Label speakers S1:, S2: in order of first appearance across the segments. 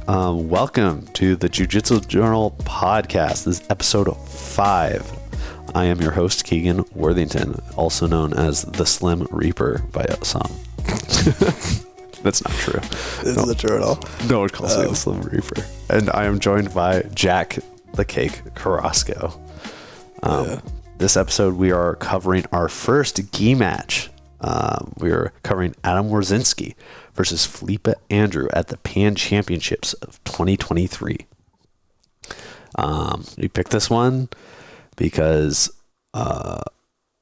S1: Welcome to the Jiu Jitsu Journal podcast. This is episode 5. I am your host, Keegan Worthington, also known as the Slim Reaper by some. That's not true.
S2: This is not true at all.
S1: No one calls me the Slim Reaper. And I am joined by Jack the Cake Carrasco. This episode, we are covering our first gi match. We are covering Adam Wardzinski versus Felipe Andrew at the Pan Championships of 2023. We picked this one because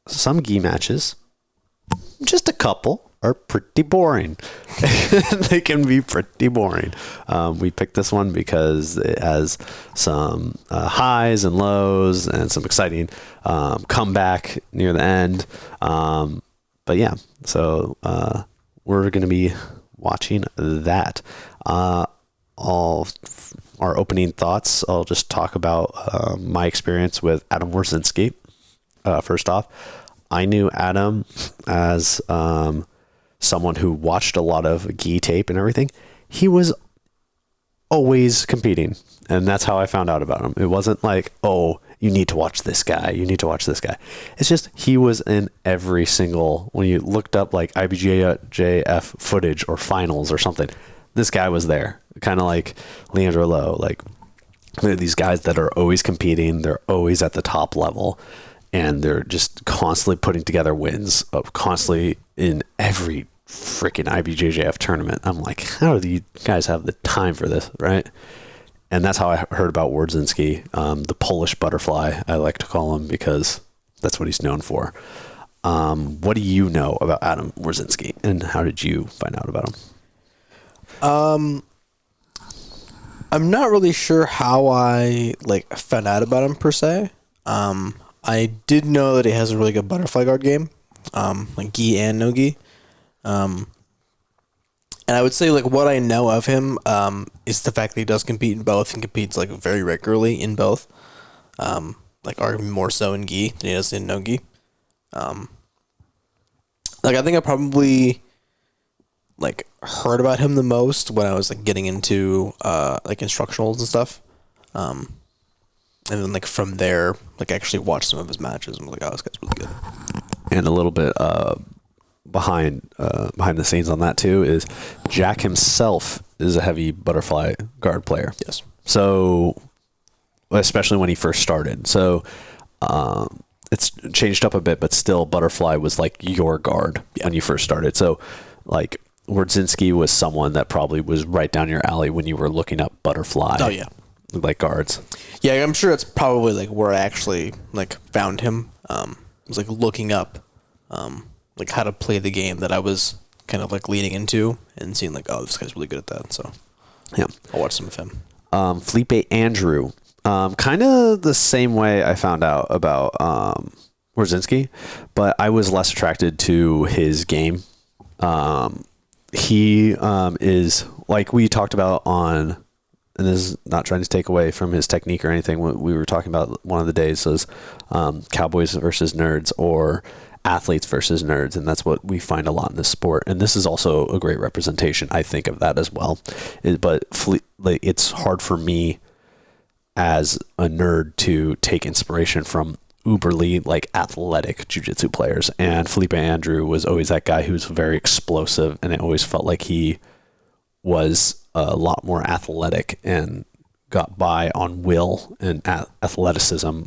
S1: some gi matches, just a couple, are pretty boring. They can be pretty boring. We picked this one because it has some highs and lows and some exciting comeback near the end. But yeah, so we're going to be watching that. All our opening thoughts, I'll just talk about my experience with Adam Wardzinski. First off, I knew Adam as someone who watched a lot of gi tape and everything. He was always competing, and that's how I found out about him. It wasn't like, oh, you need to watch this guy. You need to watch this guy. It's just he was in every single, when you looked up like IBJJF footage or finals or something, this guy was there. Kind of like Leandro Lowe. Like, they're these guys that are always competing. They're always at the top level, and they're just constantly putting together wins, constantly in every freaking IBJJF tournament. I'm like, how do you guys have the time for this, right? And that's how I heard about Wardzinski, the Polish butterfly, I like to call him, because that's what he's known for. What do you know about Adam Wardzinski, and how did you find out about him?
S2: I'm not really sure how I found out about him per se. I did know that he has a really good butterfly guard game, like gi and no gi. And I would say what I know of him is the fact that he does compete in both and competes very regularly in both. Arguably more so in gi than he does in no gi. I think I probably heard about him the most when I was getting into instructionals and stuff. And then from there actually watched some of his matches and was like, oh, this guy's really good.
S1: And a little bit behind the scenes on that too is Jack himself is a heavy butterfly guard player.
S2: Yes.
S1: So especially when he first started. So it's changed up a bit, but still butterfly was your guard when you first started. So Wardzinski was someone that probably was right down your alley when you were looking up butterfly.
S2: Oh yeah.
S1: Guards.
S2: Yeah, I'm sure it's probably where I actually found him. Was looking up how to play the game that I was kind of leaning into and seeing oh, this guy's really good at that. So
S1: yeah,
S2: I'll watch some of him.
S1: Felipe Andrew, kind of the same way I found out about Wardzinski, but I was less attracted to his game. He is we talked about on, and this is not trying to take away from his technique or anything. We were talking about one of the days was cowboys versus nerds, or athletes versus nerds, and that's what we find a lot in this sport. And this is also a great representation, I think, of that as well. But it's hard for me as a nerd to take inspiration from uberly athletic jiu-jitsu players, and Felipe Andrew was always that guy who was very explosive, and it always felt like he was a lot more athletic and got by on will and athleticism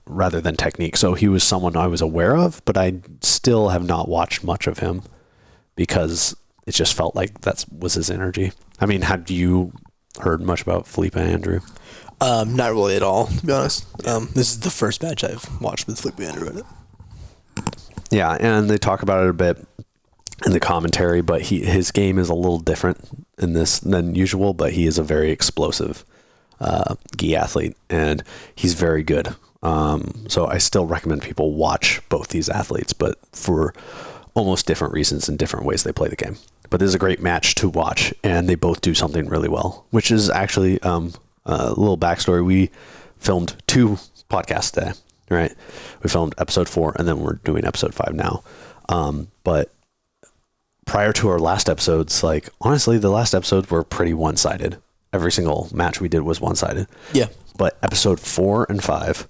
S1: rather than technique. So he was someone I was aware of, but I still have not watched much of him because it just felt like that was his energy. I mean, have you heard much about Felipe Andrew?
S2: Not really at all, to be honest. This is the first match I've watched with Felipe Andrew in it.
S1: Yeah, and they talk about it a bit in the commentary, but his game is a little different in this than usual, but he is a very explosive gi athlete, and he's very good. So I still recommend people watch both these athletes, but for almost different reasons and different ways they play the game. But this is a great match to watch, and they both do something really well, which is actually a little backstory. We filmed 2 podcasts today, right? We filmed episode 4, and then we're doing episode 5 now. But prior to our last episodes, honestly, the last episodes were pretty one-sided. every single match we did was one-sided.
S2: Yeah.
S1: But episode 4 and 5,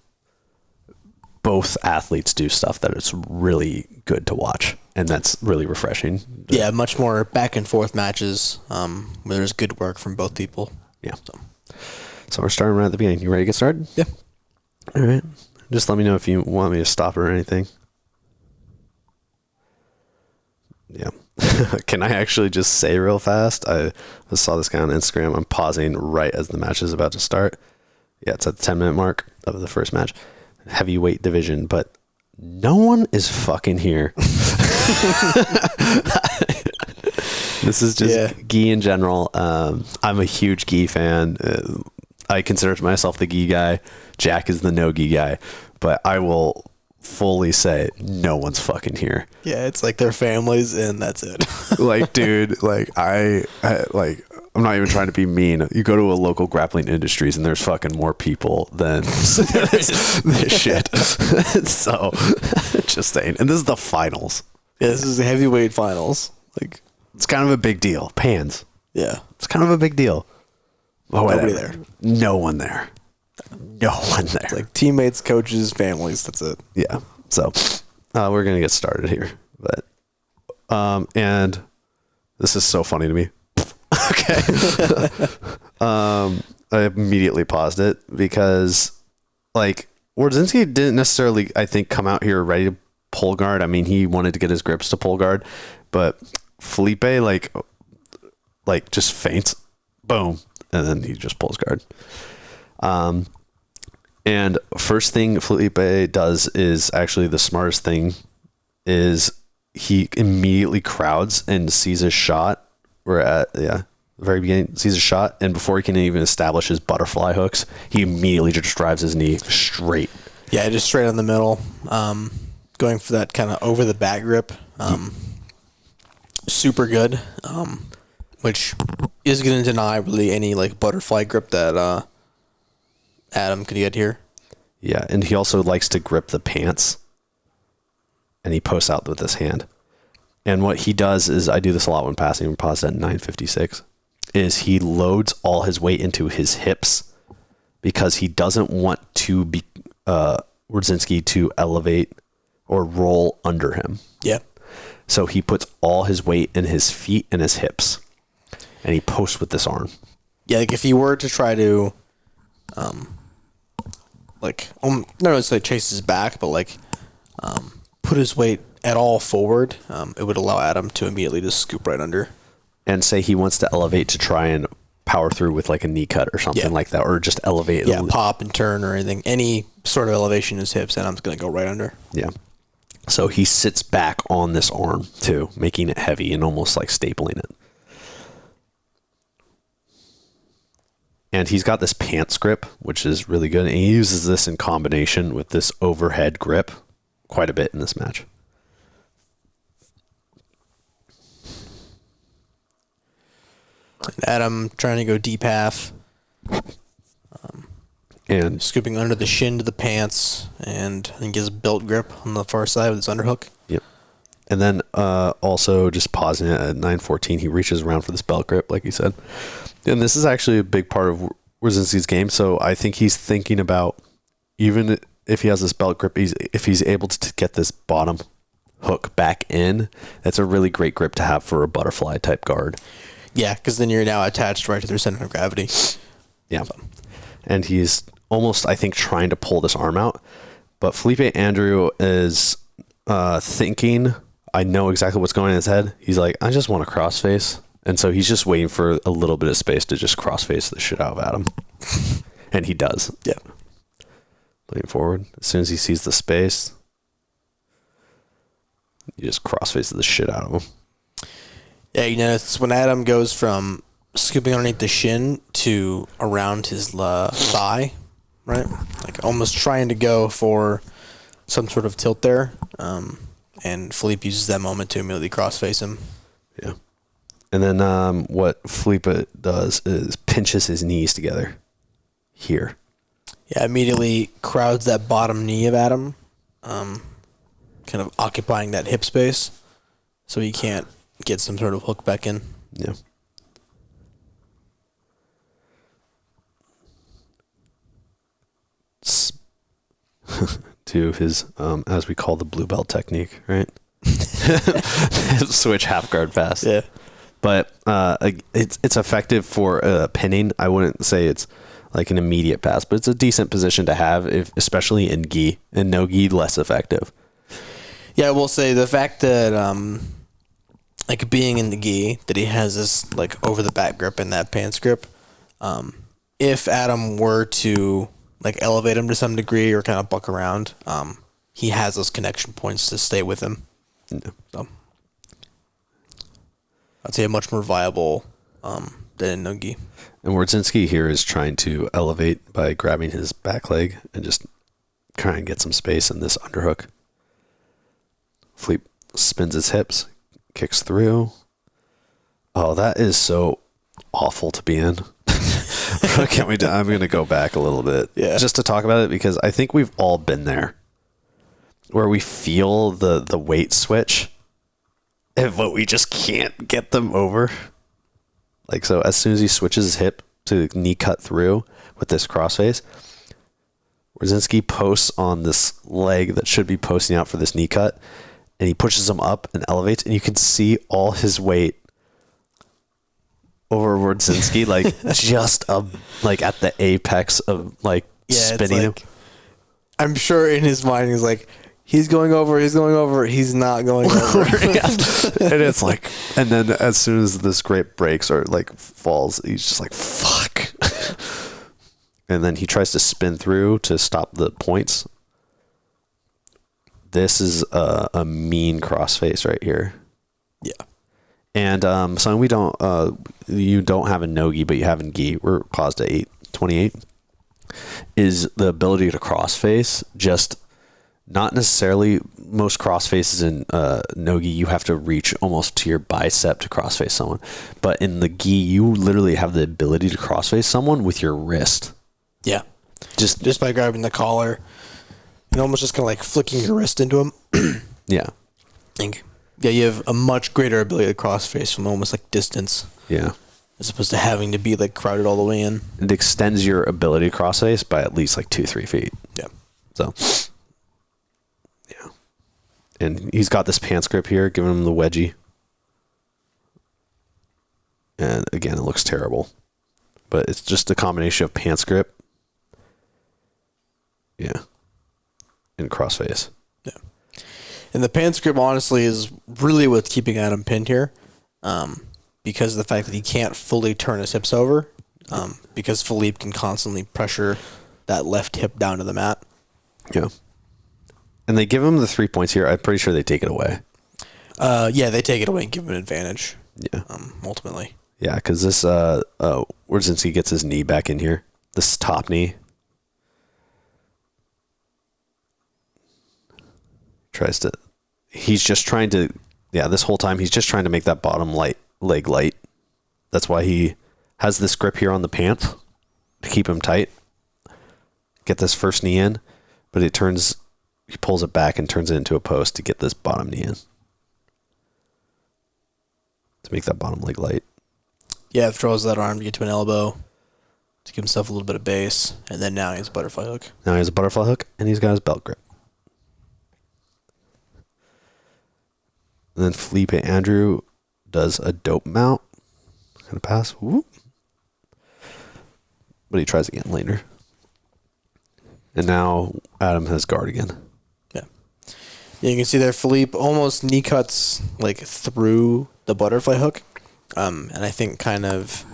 S1: both athletes do stuff that is really good to watch, and that's really refreshing.
S2: Yeah, much more back and forth matches where there's good work from both people.
S1: Yeah. So we're starting right at the beginning. You ready to get started?
S2: Yeah.
S1: All right. Just let me know if you want me to stop or anything. Yeah. Can I actually just say real fast? I saw this guy on Instagram. I'm pausing right as the match is about to start. Yeah, it's at the 10-minute mark of the first match. Heavyweight division, but no one is fucking here. This is just gi in general. I'm a huge gi fan. I consider myself the gi guy. Jack is the no gi guy, but I will fully say no one's fucking here.
S2: Yeah, it's like their families and that's it.
S1: Like, dude, like I'm not even trying to be mean. You go to a local grappling industries and there's fucking more people than this shit. So, just saying. And this is the finals.
S2: Yeah, this is the heavyweight finals.
S1: Like, it's kind of a big deal. Pans.
S2: Yeah.
S1: It's kind of a big deal. Oh,
S2: nobody there.
S1: No one there. No one there.
S2: It's like teammates, coaches, families. That's it.
S1: Yeah. So, we're going to get started here. But, and this is so funny to me. Okay. I immediately paused it because, like, Wardzinski didn't necessarily, I think, come out here ready to pull guard. I mean, he wanted to get his grips to pull guard, but Felipe, like just feints, boom, and then he just pulls guard. And first thing Felipe does is actually the smartest thing is he immediately crowds and sees a shot. We're at, the very beginning, sees a shot, and before he can even establish his butterfly hooks, he immediately just drives his knee straight.
S2: Yeah, just straight on the middle. Going for that kind of over the back grip. Super good. Which is going to deny really any like butterfly grip that Adam could get here.
S1: Yeah, and he also likes to grip the pants, and he posts out with his hand. And what he does is, I do this a lot when passing, paused at 9:56, is he loads all his weight into his hips because he doesn't want to be Wardzinski to elevate or roll under him.
S2: Yeah.
S1: So he puts all his weight in his feet and his hips, and he posts with this arm.
S2: Yeah, like if he were to try to, not necessarily chase his back, but put his weight at all forward, it would allow Adam to immediately just scoop right under.
S1: And say he wants to elevate to try and power through with like a knee cut or something like that, or just elevate.
S2: Yeah, pop and turn or anything. Any sort of elevation in his hips, Adam's going to go right under.
S1: Yeah. So he sits back on this arm too, making it heavy and almost like stapling it. And he's got this pants grip, which is really good. And he uses this in combination with this overhead grip quite a bit in this match.
S2: Adam trying to go deep half.
S1: And
S2: scooping under the shin to the pants, and I think his belt grip on the far side with his underhook.
S1: Yep. And then also just pausing it at 9:14, he reaches around for this belt grip, like you said. And this is actually a big part of Wardzinski's game. So I think he's thinking about, even if he has this belt grip, if he's able to get this bottom hook back in, that's a really great grip to have for a butterfly type guard.
S2: Yeah, because then you're now attached right to their center of gravity.
S1: Yeah. And he's almost, I think, trying to pull this arm out. But Felipe Andrew is thinking, I know exactly what's going on in his head. He's like, I just want to crossface. And so he's just waiting for a little bit of space to just crossface the shit out of Adam. And he does.
S2: Yeah.
S1: Looking forward. As soon as he sees the space, he just crossfaces the shit out of him.
S2: Yeah, you know, it's when Adam goes from scooping underneath the shin to around his thigh, right? Like almost trying to go for some sort of tilt there. And Felipe uses that moment to immediately crossface him.
S1: Yeah. And then what Felipe does is pinches his knees together here.
S2: Yeah, immediately crowds that bottom knee of Adam, kind of occupying that hip space so he can't get some sort of hook back in.
S1: Yeah. to his, as we call the blue belt technique, right? Switch half guard pass.
S2: Yeah.
S1: But it's effective for pinning. I wouldn't say it's like an immediate pass, but it's a decent position to have, especially in gi. And no gi, less effective.
S2: Yeah, I will say the fact that like being in the gi, that he has this like over the back grip and that pants grip. If Adam were to like elevate him to some degree or kind of buck around, he has those connection points to stay with him.
S1: Yeah.
S2: So I'd say a much more viable than in no gi.
S1: And Wardzinski here is trying to elevate by grabbing his back leg and just trying to get some space in this underhook. Felipe spins his hips, kicks through. Oh, that is so awful to be in. I'm going to go back a little bit just to talk about it, because I think we've all been there where we feel the weight switch, but we just can't get them over. Like, so as soon as he switches his hip to knee cut through with this crossface, Wardzinski posts on this leg that should be posting out for this knee cut, and he pushes him up and elevates, and you can see all his weight over Wardzinski, like just like at the apex of like spinning him.
S2: I'm sure in his mind he's like, he's going over, he's not going over.
S1: And it's like, and then as soon as this grip breaks or like falls, he's just like, fuck. And then he tries to spin through to stop the points. This is a mean crossface right here.
S2: Yeah.
S1: And something you don't have in no-gi, but you have in gi, we're paused at 8:28, is the ability to crossface. Just not necessarily most crossfaces in no-gi, you have to reach almost to your bicep to crossface someone. But in the gi, you literally have the ability to crossface someone with your wrist.
S2: Yeah. Just by grabbing the collar and almost just kind of like flicking your wrist into him.
S1: Yeah.
S2: Yeah, you have a much greater ability to crossface from almost like distance.
S1: Yeah.
S2: As opposed to having to be like crowded all the way in.
S1: It extends your ability to crossface by at least like 2-3 feet.
S2: Yeah.
S1: So, yeah. And he's got this pants grip here, giving him the wedgie. And again, it looks terrible. But it's just a combination of pants grip. Yeah. And crossface.
S2: Yeah. And the pants grip, honestly, is really what's keeping Adam pinned here, because of the fact that he can't fully turn his hips over, because Felipe can constantly pressure that left hip down to the mat.
S1: Yeah. And they give him the 3 points here. I'm pretty sure they take it away.
S2: Yeah, they take it away and give him an advantage.
S1: Yeah.
S2: Ultimately.
S1: Yeah, because this, Wardzinski gets his knee back in here. This top knee. He's just trying to, this whole time he's just trying to make that bottom leg light. That's why he has this grip here on the pants to keep him tight. Get this first knee in, but he pulls it back and turns it into a post to get this bottom knee in. To make that bottom leg light.
S2: Yeah, throws that arm to get to an elbow to give himself a little bit of base, and then now he has a butterfly hook.
S1: Now he has a butterfly hook, and he's got his belt grip. And then Felipe Andrew does a dope mount. Gonna pass. Whoop. But he tries again later. And now Adam has guard again.
S2: Yeah. You can see there Felipe almost knee cuts like through the butterfly hook. And I think kind of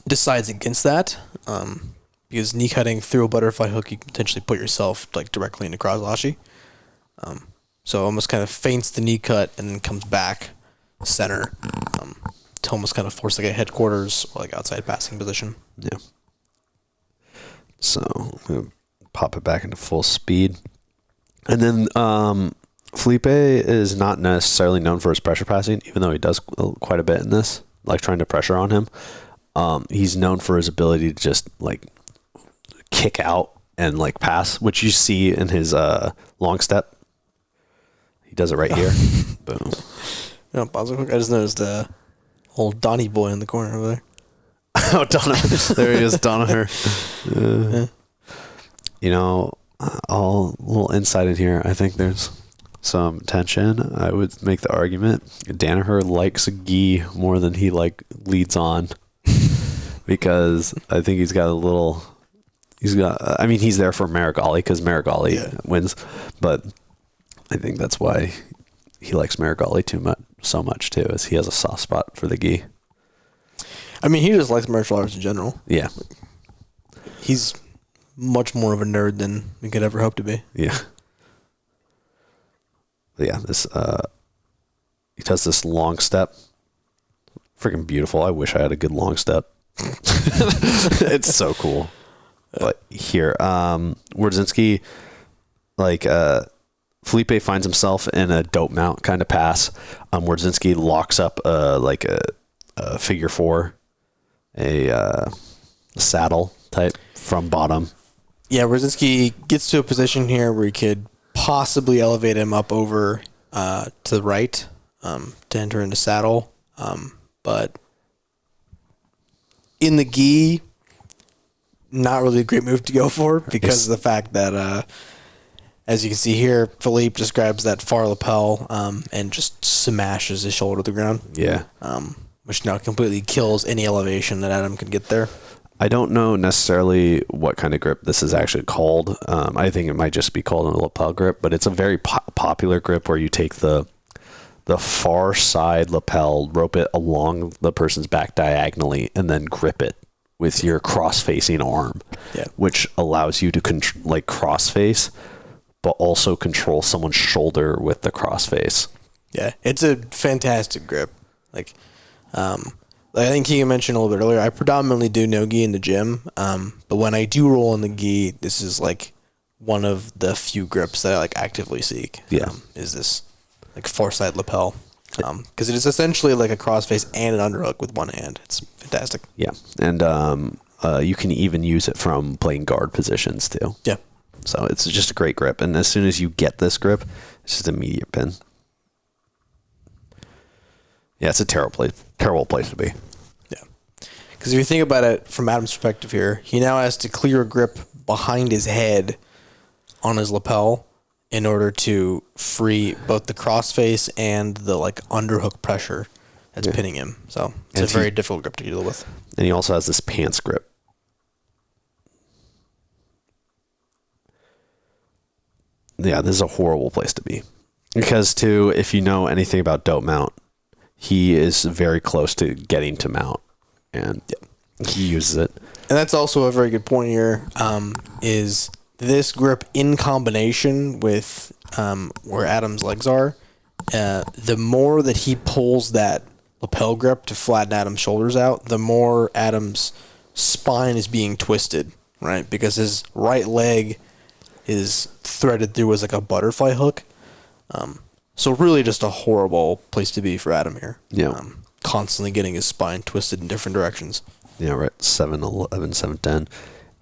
S2: decides against that. Because knee cutting through a butterfly hook, you can potentially put yourself like directly into cross-lashi. So almost kind of feints the knee cut and then comes back center to almost kind of force like a headquarters or like outside passing position.
S1: Yeah. So I'm going to pop it back into full speed. And then Felipe is not necessarily known for his pressure passing, even though he does quite a bit in this, like trying to pressure on him. He's known for his ability to just like kick out and like pass, which you see in his long step. He does it right here. Boom.
S2: Yeah, pause real quick. I just noticed old Donnie boy in the corner over there.
S1: Oh, Donna. There he is, Donaher. all little insight in here. I think there's some tension. I would make the argument Danaher likes gi more than he leads on, because I think he's there for Marigali because Marigali wins, but I think that's why he likes Marigali so much too, is he has a soft spot for the gi.
S2: I mean, he just likes martial arts in general.
S1: Yeah.
S2: He's much more of a nerd than we could ever hope to be.
S1: Yeah. But yeah, he does this long step. Freaking beautiful. I wish I had a good long step. It's so cool. But here, Wardzinski, Felipe finds himself in a dope mount kind of pass. Wardzinski locks up a figure four, a saddle type from bottom.
S2: Yeah, Wardzinski gets to a position here where he could possibly elevate him up over to the right to enter into saddle. But in the gi, not really a great move to go for because of the fact that, as you can see here, Felipe just grabs that far lapel and just smashes his shoulder to the ground.
S1: Yeah.
S2: Which now completely kills any elevation that Adam could get there.
S1: I don't know necessarily what kind of grip this is actually called. I think it might just be called a lapel grip, but it's a very popular grip where you take the far side lapel, rope it along the person's back diagonally, and then grip it with your cross-facing arm, which allows you to cross-face, but also control someone's shoulder with the cross-face.
S2: Yeah, it's a fantastic grip. I think Keegan mentioned a little bit earlier, I predominantly do no-gi in the gym, but when I do roll in the gi, this is one of the few grips that I actively seek.
S1: Yeah.
S2: Is this far side lapel. Because it is essentially like a crossface and an underhook with one hand. It's fantastic.
S1: Yeah. And you can even use it from playing guard positions too.
S2: Yeah.
S1: So it's just a great grip. And as soon as you get this grip, it's just immediate pin. Yeah, it's a terrible place to be.
S2: Yeah. Because if you think about it from Adam's perspective here, he now has to clear a grip behind his head on his lapel in order to free both the crossface and the underhook pressure that's pinning him. So it's a very difficult grip to deal with.
S1: And he also has this pants grip. Yeah, this is a horrible place to be. Because if you know anything about dope mount, he is very close to getting to mount. And he uses it.
S2: And that's also a very good point here, is this grip in combination with where Adam's legs are, the more that he pulls that lapel grip to flatten Adam's shoulders out, the more Adam's spine is being twisted, right? Because his right leg is threaded through as a butterfly hook. So really just a horrible place to be for Adam here.
S1: Yeah.
S2: Constantly getting his spine twisted in different directions.
S1: Yeah, right. 7'11", 7'10".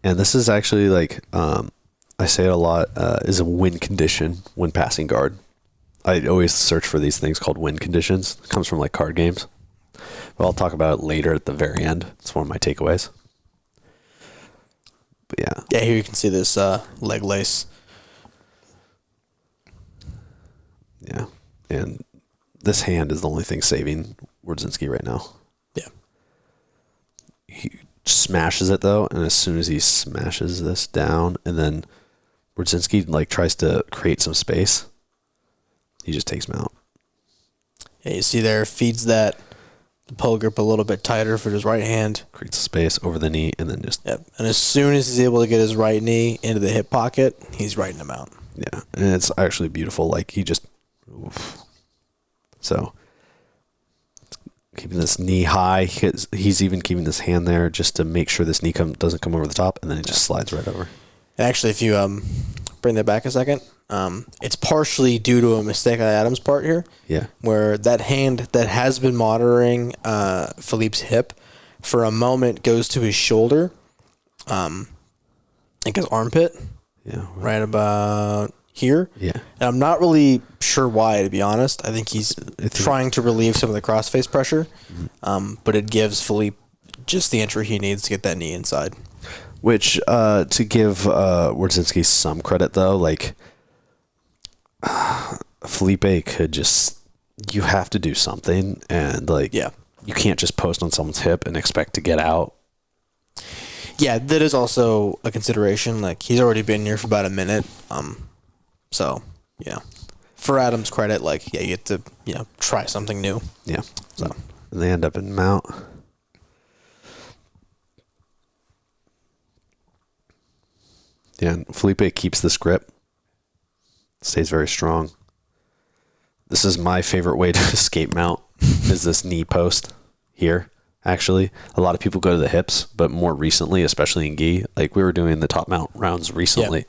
S1: And this is actually I say it a lot, is a win condition when passing guard. I always search for these things called win conditions. It comes from card games. But I'll talk about it later at the very end. It's one of my takeaways. But yeah.
S2: Yeah, here you can see this leg lace.
S1: Yeah. And this hand is the only thing saving Wardzinski right now.
S2: Yeah.
S1: He smashes it though, and as soon as he smashes this down, and then Wardzinski tries to create some space, he just takes him out.
S2: Yeah, you see there, feeds that lapel grip a little bit tighter for his right hand.
S1: Creates a space over the knee, and then just...
S2: Yep. And as soon as he's able to get his right knee into the hip pocket, he's writing him out.
S1: Yeah, and it's actually beautiful. He just... Oof. So, keeping this knee high. He's even keeping this hand there just to make sure this knee doesn't come over the top, and then it just slides right over.
S2: And actually, if you bring that back a second, it's partially due to a mistake on Adam's part here.
S1: Yeah. Where
S2: that hand that has been monitoring Felipe's hip for a moment goes to his shoulder, his armpit.
S1: Yeah.
S2: Right about here.
S1: Yeah.
S2: And I'm not really sure why, to be honest. I think he's trying to relieve some of the crossface pressure, but it gives Felipe just the entry he needs to get that knee inside.
S1: Which, to give Wardzinski some credit, though, like, Felipe could just, you have to do something. And, like,
S2: Yeah.
S1: you can't just post on someone's hip and expect to get out.
S2: Yeah, that is also a consideration. Like, he's already been here for about a minute. So, yeah. For Adam's credit, like, yeah, you get to, try something new.
S1: Yeah.
S2: So
S1: And they end up in mount. Yeah, and Felipe keeps this grip. Stays very strong. This is my favorite way to escape mount, is this knee post here, actually. A lot of people go to the hips, but more recently, especially in gi, like we were doing the top mount rounds recently,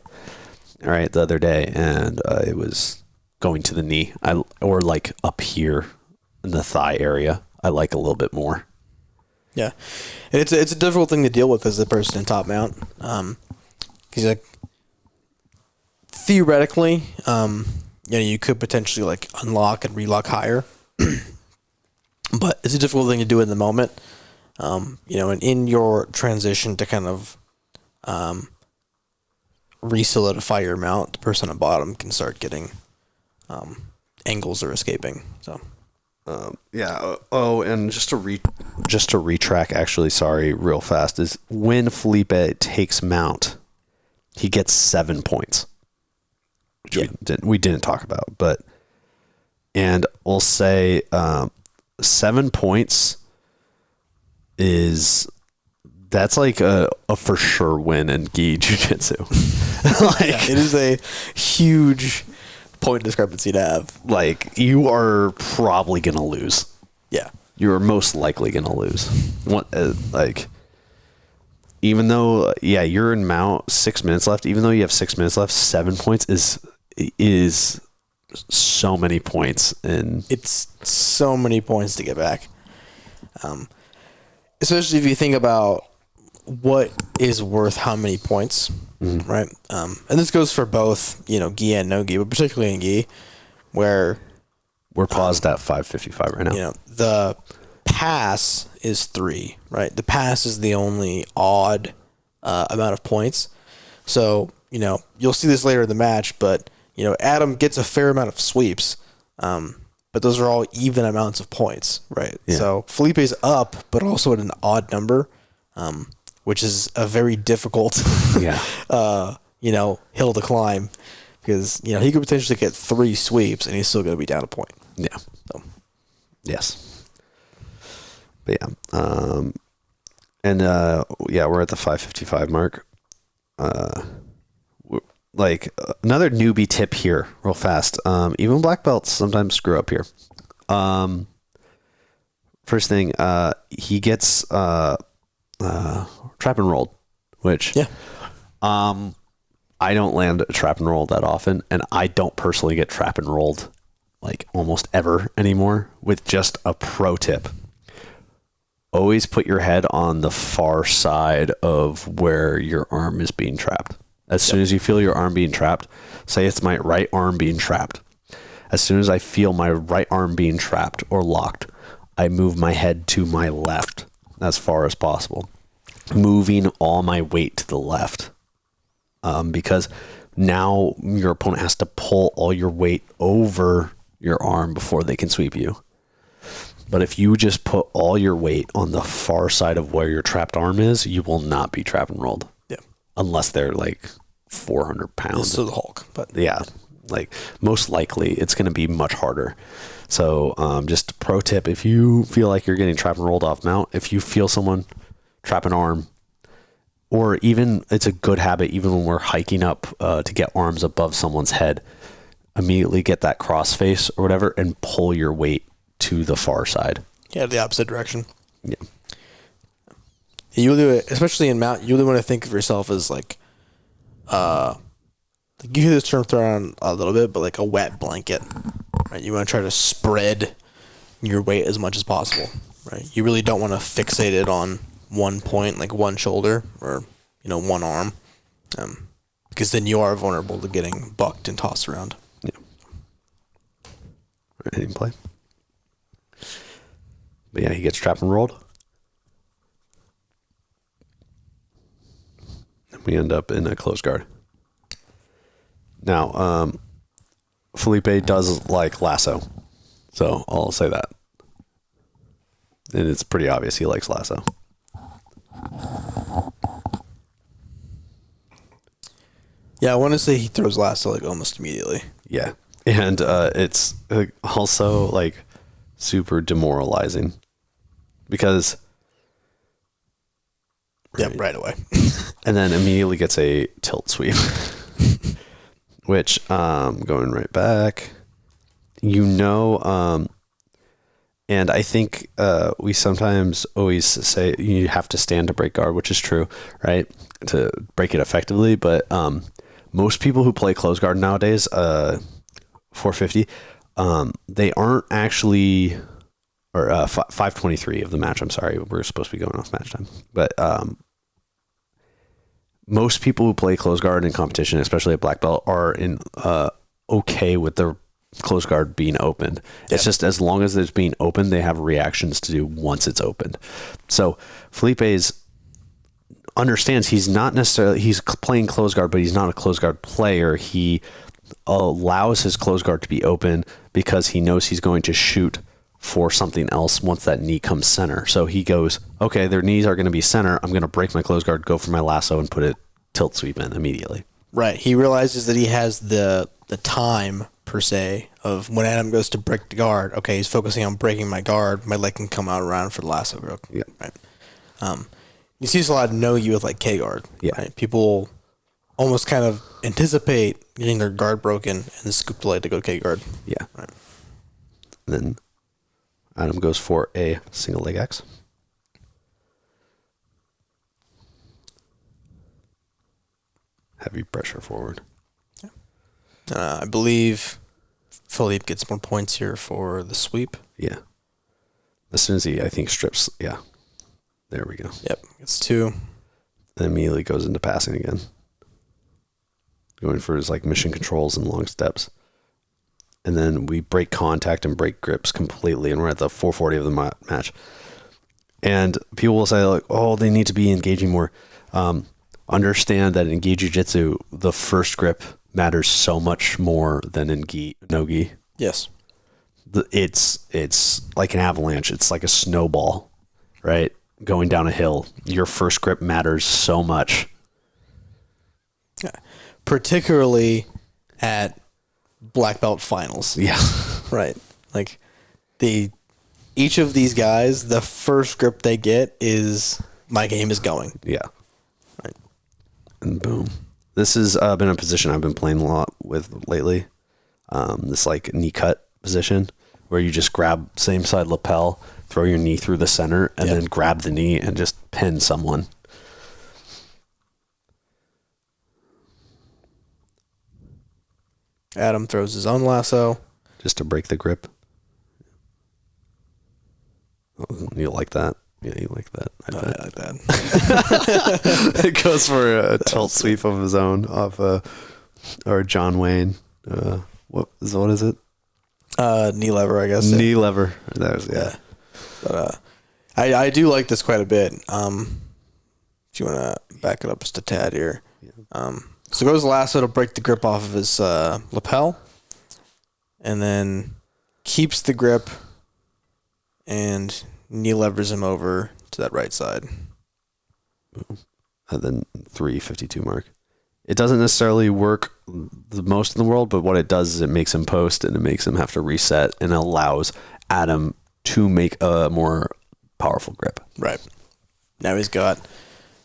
S1: all right, the other day, and it was going to the knee. Or like up here in the thigh area, I like a little bit more.
S2: yeah, and it's a difficult thing to deal with as a person in top mount. Because like theoretically, you could potentially like unlock and relock higher, but it's a difficult thing to do in the moment. And in your transition to kind of re-solidify your mount, the person on bottom can start getting angles or escaping. So.
S1: Yeah. Oh, and just to retrack, actually, sorry, real fast, is when Felipe takes mount, he gets 7 points, which we didn't talk about, and we'll say 7 points that's like a for sure win in gi jiu-jitsu.
S2: It is a huge point discrepancy to have.
S1: Like, you are probably gonna lose.
S2: Yeah,
S1: You're most likely gonna lose. Even though, you're in mount, 6 minutes left. Even though you have 6 minutes left, 7 points is so many points, and
S2: it's so many points to get back. Especially if you think about what is worth how many points, right? And this goes for both, gi and no gi, but particularly in gi, where
S1: we're paused at 5:55 right now.
S2: The pass is 3, right? The pass is the only odd amount of points. So, you'll see this later in the match, but, Adam gets a fair amount of sweeps, but those are all even amounts of points, right?
S1: Yeah.
S2: So Felipe's up, but also at an odd number, which is a very difficult, hill to climb, because, he could potentially get 3 sweeps and he's still going to be down a point.
S1: Yeah.
S2: So.
S1: Yes. But we're at the 5:55 mark. Another newbie tip here, real fast. Even black belts sometimes screw up here. First thing, he gets trap and rolled, which I don't land a trap and roll that often, and I don't personally get trap and rolled like almost ever anymore. With just a pro tip, always put your head on the far side of where your arm is being trapped. As soon as you feel your arm being trapped, say it's my right arm being trapped. As soon as I feel my right arm being trapped or locked, I move my head to my left as far as possible, moving all my weight to the left. Because now your opponent has to pull all your weight over your arm before they can sweep you. But if you just put all your weight on the far side of where your trapped arm is, you will not be trap and rolled.
S2: Yeah.
S1: Unless they're like 400 pounds.
S2: This is the Hulk, but
S1: yeah, like most likely it's going to be much harder. So just a pro tip, if you feel like you're getting trap and rolled off mount, if you feel someone trap an arm, or even it's a good habit, even when we're hiking up to get arms above someone's head, immediately get that cross face or whatever and pull your weight to the far side.
S2: Yeah, the opposite direction.
S1: Yeah.
S2: You do it, especially in mount. You really want to think of yourself as like you hear this term thrown around a little bit, but like a wet blanket, right? You want to try to spread your weight as much as possible, right? You really don't want to fixate it on one point, like one shoulder or one arm, because then you are vulnerable to getting bucked and tossed around.
S1: Yeah. Hitting play. But yeah, he gets trap and rolled. We end up in a close guard. Now, Felipe does like lasso. So I'll say that. And it's pretty obvious he likes lasso.
S2: Yeah, I want to say he throws lasso like almost immediately.
S1: Yeah. And it's also like super demoralizing because...
S2: Right away.
S1: And then immediately gets a tilt sweep. Which, going right back, and I think we sometimes always say you have to stand to break guard, which is true, right? To break it effectively. But most people who play close guard nowadays, 450, they aren't actually, or 523 of the match. I'm sorry, we're supposed to be going off match time. But most people who play close guard in competition, especially at black belt, are okay with their close guard being opened. Yep. It's just as long as it's being opened, they have reactions to do once it's opened. So Felipe's understands he's playing close guard, but he's not a close guard player. He allows his close guard to be open because he knows he's going to shoot for something else once that knee comes center. So he goes, okay, their knees are going to be center. I'm going to break my close guard, go for my lasso, and put it tilt sweep in immediately.
S2: Right. He realizes that he has the time, per se, of when Adam goes to break the guard. Okay, he's focusing on breaking my guard. My leg can come out around for the lasso grip.
S1: Yeah.
S2: Right. You see this a lot of no-gi with like K-guard.
S1: Yeah.
S2: Right? People almost kind of anticipate getting their guard broken and then scoop the leg to go K-guard.
S1: Yeah.
S2: Right.
S1: And then Adam goes for a single leg X. Heavy pressure forward.
S2: I believe Felipe gets more points here for the sweep.
S1: Yeah. As soon as he, I think, strips. Yeah. There we go.
S2: Yep. It's 2.
S1: And immediately goes into passing again. Going for his like mission controls and long steps. And then we break contact and break grips completely. And we're at the 440 of the match. And people will say, like, oh, they need to be engaging more. Understand that in gi jiu-jitsu, the first grip matters so much more than in no-gi.
S2: Yes.
S1: It's like an avalanche. It's like a snowball, right? Going down a hill. Your first grip matters so much.
S2: Yeah. Particularly at black belt finals.
S1: Yeah.
S2: Right. Like each of these guys, the first grip they get is my game is going.
S1: Yeah.
S2: Right.
S1: And boom. This has been a position I've been playing a lot with lately. This like knee cut position where you just grab same side lapel, throw your knee through the center, and then grab the knee and just pin someone.
S2: Adam throws his own lasso.
S1: Just to break the grip. Oh, you like that? Yeah, you like that. I
S2: like that.
S1: It goes for a tilt sweep of his own off or John Wayne. What is it?
S2: Knee lever, I guess.
S1: Knee lever. That was, yeah.
S2: But I do like this quite a bit. If you want to back it up just a tad here. Yeah. So goes lasso to break the grip off of his lapel, and then keeps the grip and knee levers him over to that right side.
S1: And then 352 mark. It doesn't necessarily work the most in the world, but what it does is it makes him post and it makes him have to reset and allows Adam to make a more powerful grip.
S2: Right. Now he's got,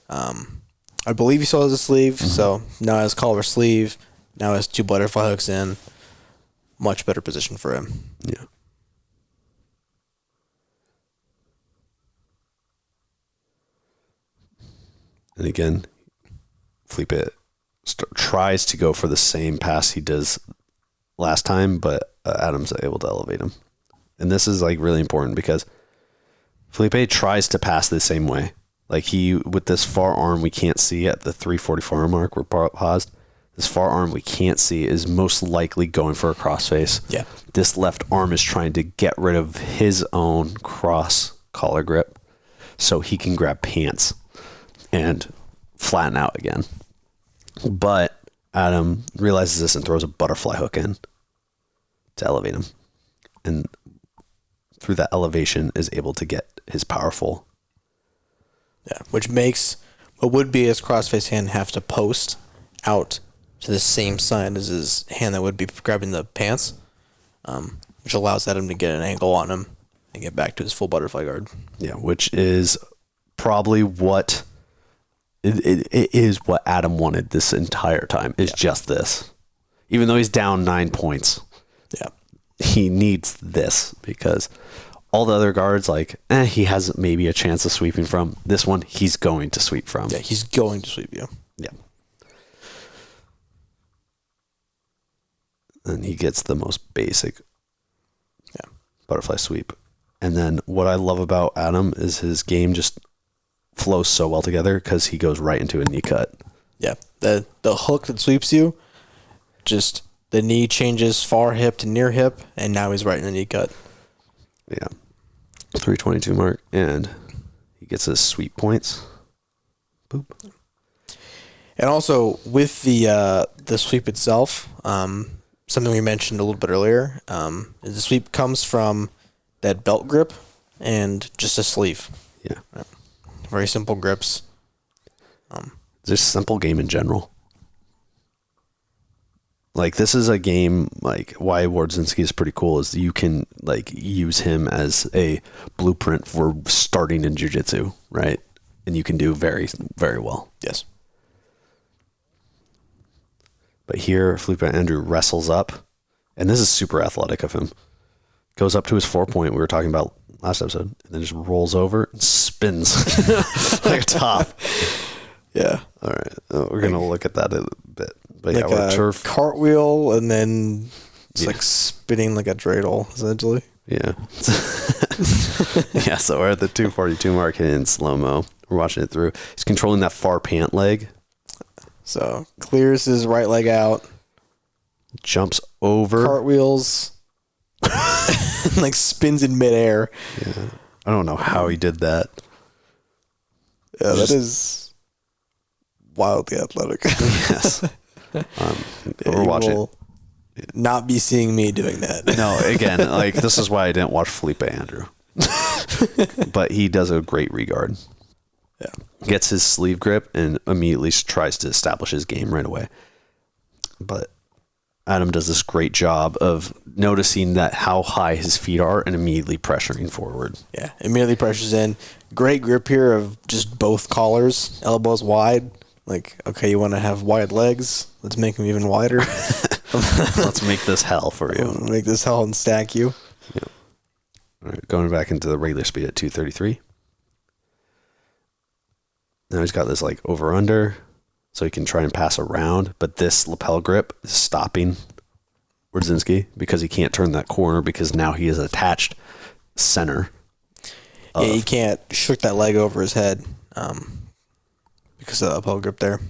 S2: I believe he still has a sleeve, so now has collar sleeve, now has 2 butterfly hooks in. Much better position for him.
S1: Yeah. And again, Felipe tries to go for the same pass he does last time, but Adam's able to elevate him. And this is like really important because Felipe tries to pass the same way. Like with this far arm we can't see at the 344 mark, we're paused. This far arm we can't see is most likely going for a crossface.
S2: Yeah.
S1: This left arm is trying to get rid of his own cross collar grip so he can grab pants and flatten out again. But Adam realizes this and throws a butterfly hook in to elevate him. And through that elevation is able to get his powerful.
S2: Yeah, which makes what would be his crossface hand have to post out to the same side as his hand that would be grabbing the pants, which allows Adam to get an angle on him and get back to his full butterfly guard.
S1: Yeah, which is probably what it is what Adam wanted this entire time. Is just this, even though he's down 9 points.
S2: Yeah,
S1: he needs this because all the other guards, like, he has maybe a chance of sweeping from. This one, he's going to sweep from.
S2: Yeah, he's going to sweep you.
S1: Yeah. And he gets the most basic butterfly sweep. And then what I love about Adam is his game just flows so well together because he goes right into a knee cut.
S2: Yeah, the hook that sweeps you, just the knee changes far hip to near hip, and now he's right in the knee cut.
S1: Yeah. 322 mark, and he gets his sweep points. Boop.
S2: And also with the sweep itself, something we mentioned a little bit earlier, is the sweep comes from that belt grip and just a sleeve.
S1: Yeah.
S2: Very simple grips.
S1: Just simple game in general. Like, this is a game, like, why Wardzinski is pretty cool is you can, like, use him as a blueprint for starting in jiu-jitsu, right? And you can do very, very well.
S2: Yes.
S1: But here, Felipe Andrew wrestles up, and this is super athletic of him. Goes up to his 4-point we were talking about last episode, and then just rolls over and spins like a top.
S2: Yeah.
S1: All right. We're going to look at that in a bit. But
S2: Like
S1: yeah,
S2: a cartwheel, and then it's like spinning like a dreidel, essentially.
S1: Yeah. Yeah, so we're at the 242 mark in slow-mo. We're watching it through. He's controlling that far pant leg.
S2: So clears his right leg out.
S1: Jumps over.
S2: Cartwheels. Like spins in midair.
S1: Yeah. I don't know how he did that.
S2: Yeah, that is wildly athletic.
S1: Yes. We're watching.
S2: Not be seeing me doing that.
S1: No, again, like, this is why I didn't watch Felipe Andrew. But he does a great regard.
S2: Yeah.
S1: Gets his sleeve grip and immediately tries to establish his game right away. But Adam does this great job of noticing that how high his feet are and immediately pressuring forward.
S2: Yeah, immediately pressures in. Great grip here of just both collars, elbows wide. Like, okay, you want to have wide legs? Let's make them even wider.
S1: Let's make this hell for you.
S2: Make this hell and stack you.
S1: Yeah. All right, going back into the regular speed at 233. Now he's got this like over under, so he can try and pass around, but this lapel grip is stopping Wardzinski because he can't turn that corner because now he is attached center.
S2: Yeah, he can't shook that leg over his head because of the lapel grip there.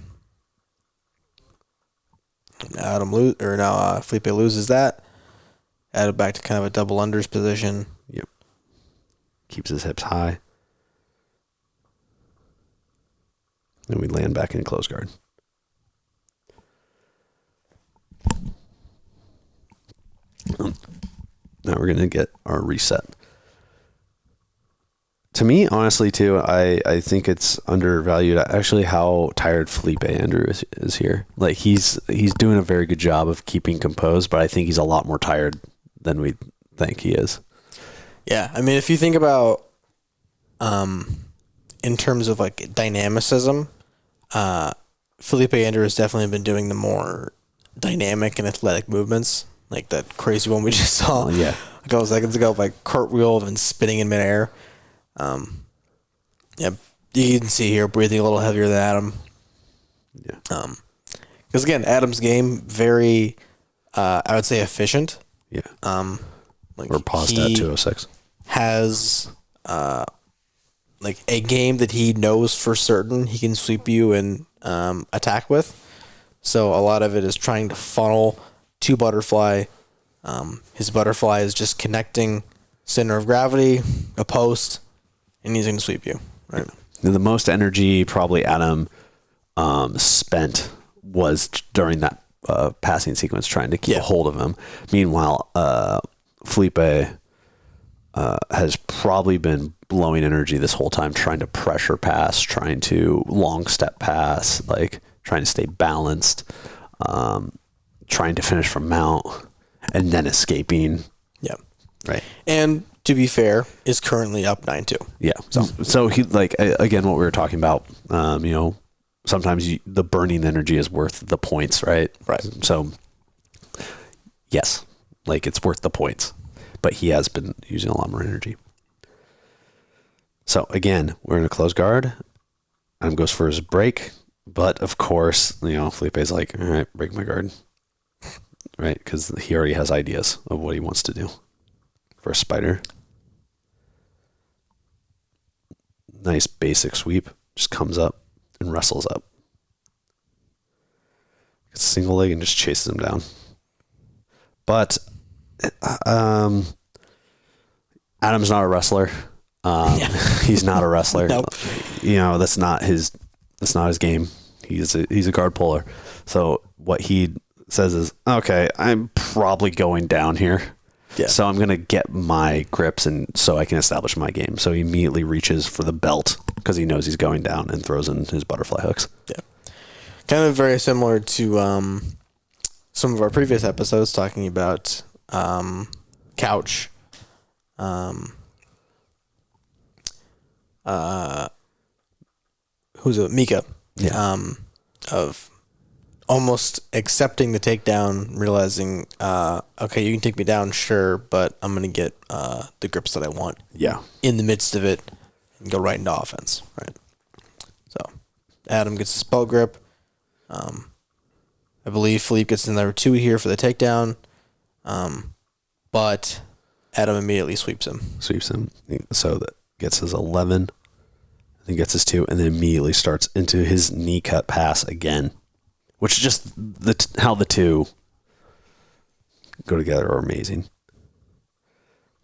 S2: Now Felipe loses that. Added back to kind of a double unders position.
S1: Yep. Keeps his hips high. Then we land back in close guard. Now we're going to get our reset. To me, honestly, too, I think it's undervalued actually how tired Felipe Andrew is here. Like, he's doing a very good job of keeping composed, but I think he's a lot more tired than we think he is.
S2: Yeah, I mean, if you think about in terms of like dynamicism, Felipe Andrew has definitely been doing the more dynamic and athletic movements, like that crazy one we just saw a couple seconds ago, like cartwheel and spinning in midair. Yeah, you can see here breathing a little heavier than Adam.
S1: Yeah.
S2: Because again, Adam's game very, I would say efficient.
S1: Yeah.
S2: Like
S1: we're paused at 206.
S2: Has like a game that he knows for certain he can sweep you and attack with. So a lot of it is trying to funnel to butterfly. His butterfly is just connecting center of gravity, a post, and he's going to sweep you. Right.
S1: The most energy probably Adam spent was during that passing sequence trying to keep a hold of him. Meanwhile, Felipe has probably been blowing energy this whole time, trying to pressure pass, trying to long step pass, like trying to stay balanced, trying to finish from mount, and then escaping.
S2: Yeah.
S1: Right.
S2: And to be fair, is currently up 9-2.
S1: Yeah. So he, like, again, what we were talking about, sometimes the burning energy is worth the points, right?
S2: Right.
S1: So yes, like it's worth the points, but he has been using a lot more energy. So again, we're in a close guard. Adam goes for his break, but of course, Felipe's like, all right, break my guard. Right. Because he already has ideas of what he wants to do for a spider. Nice basic sweep. Just comes up and wrestles up. Gets a single leg and just chases him down. But Adam's not a wrestler. He's not a wrestler.
S2: Nope.
S1: That's not his game. He's a guard puller. So what he says is, okay, I'm probably going down here.
S2: Yeah.
S1: So I'm going to get my grips and so I can establish my game. So he immediately reaches for the belt because he knows he's going down and throws in his butterfly hooks.
S2: Yeah. Kind of very similar to some of our previous episodes talking about couch. Who's it? Mika.
S1: Yeah.
S2: Of almost accepting the takedown, realizing, okay, you can take me down, sure, but I'm going to get the grips that I want.
S1: Yeah.
S2: In the midst of it and go right into offense. Right. So Adam gets his belt grip. I believe Felipe gets another 2 here for the takedown. But Adam immediately sweeps him.
S1: So that gets his 11. Then gets his 2 and then immediately starts into his knee cut pass again. Which is just how the two go together are amazing.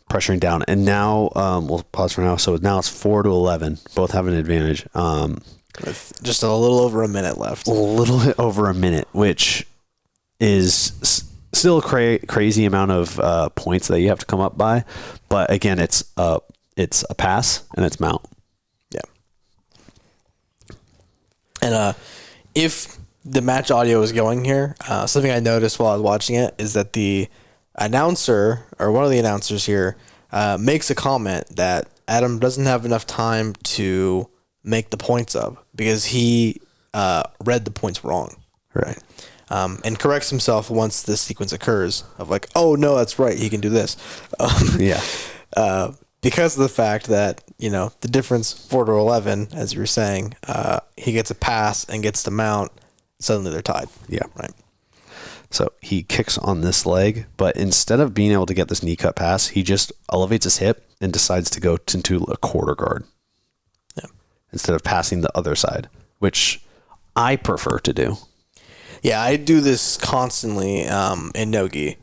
S1: Pressuring down. And now, we'll pause for now. So now it's 4-11. Both have an advantage.
S2: With just a little over a minute left.
S1: A little bit over a minute, which is still a crazy amount of points that you have to come up by. But again, it's a pass and it's mount.
S2: Yeah. And if the match audio is going here, something I noticed while I was watching it is that the announcer, or one of the announcers here, makes a comment that Adam doesn't have enough time to make the points up because he read the points wrong.
S1: Right.
S2: And corrects himself once this sequence occurs of like, oh no, that's right, he can do this.
S1: Yeah.
S2: Because of the fact that, the difference 4-11, as you were saying, he gets a pass and gets to mount, suddenly they're tied.
S1: Yeah.
S2: Right.
S1: So he kicks on this leg, but instead of being able to get this knee cut pass, he just elevates his hip and decides to go into a quarter guard.
S2: Yeah.
S1: Instead of passing the other side, which I prefer to do.
S2: Yeah, I do this constantly in no-gi.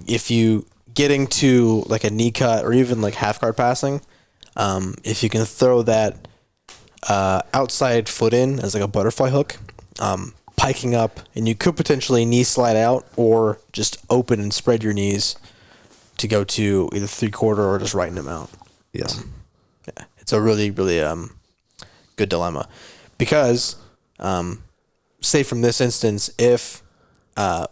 S2: If you getting to like a knee cut or even like half guard passing, if you can throw that outside foot in as like a butterfly hook, piking up, and you could potentially knee slide out or just open and spread your knees to go to either 3/4 or just right in them out.
S1: Yes.
S2: Yeah, it's a really, really good dilemma because, say from this instance, if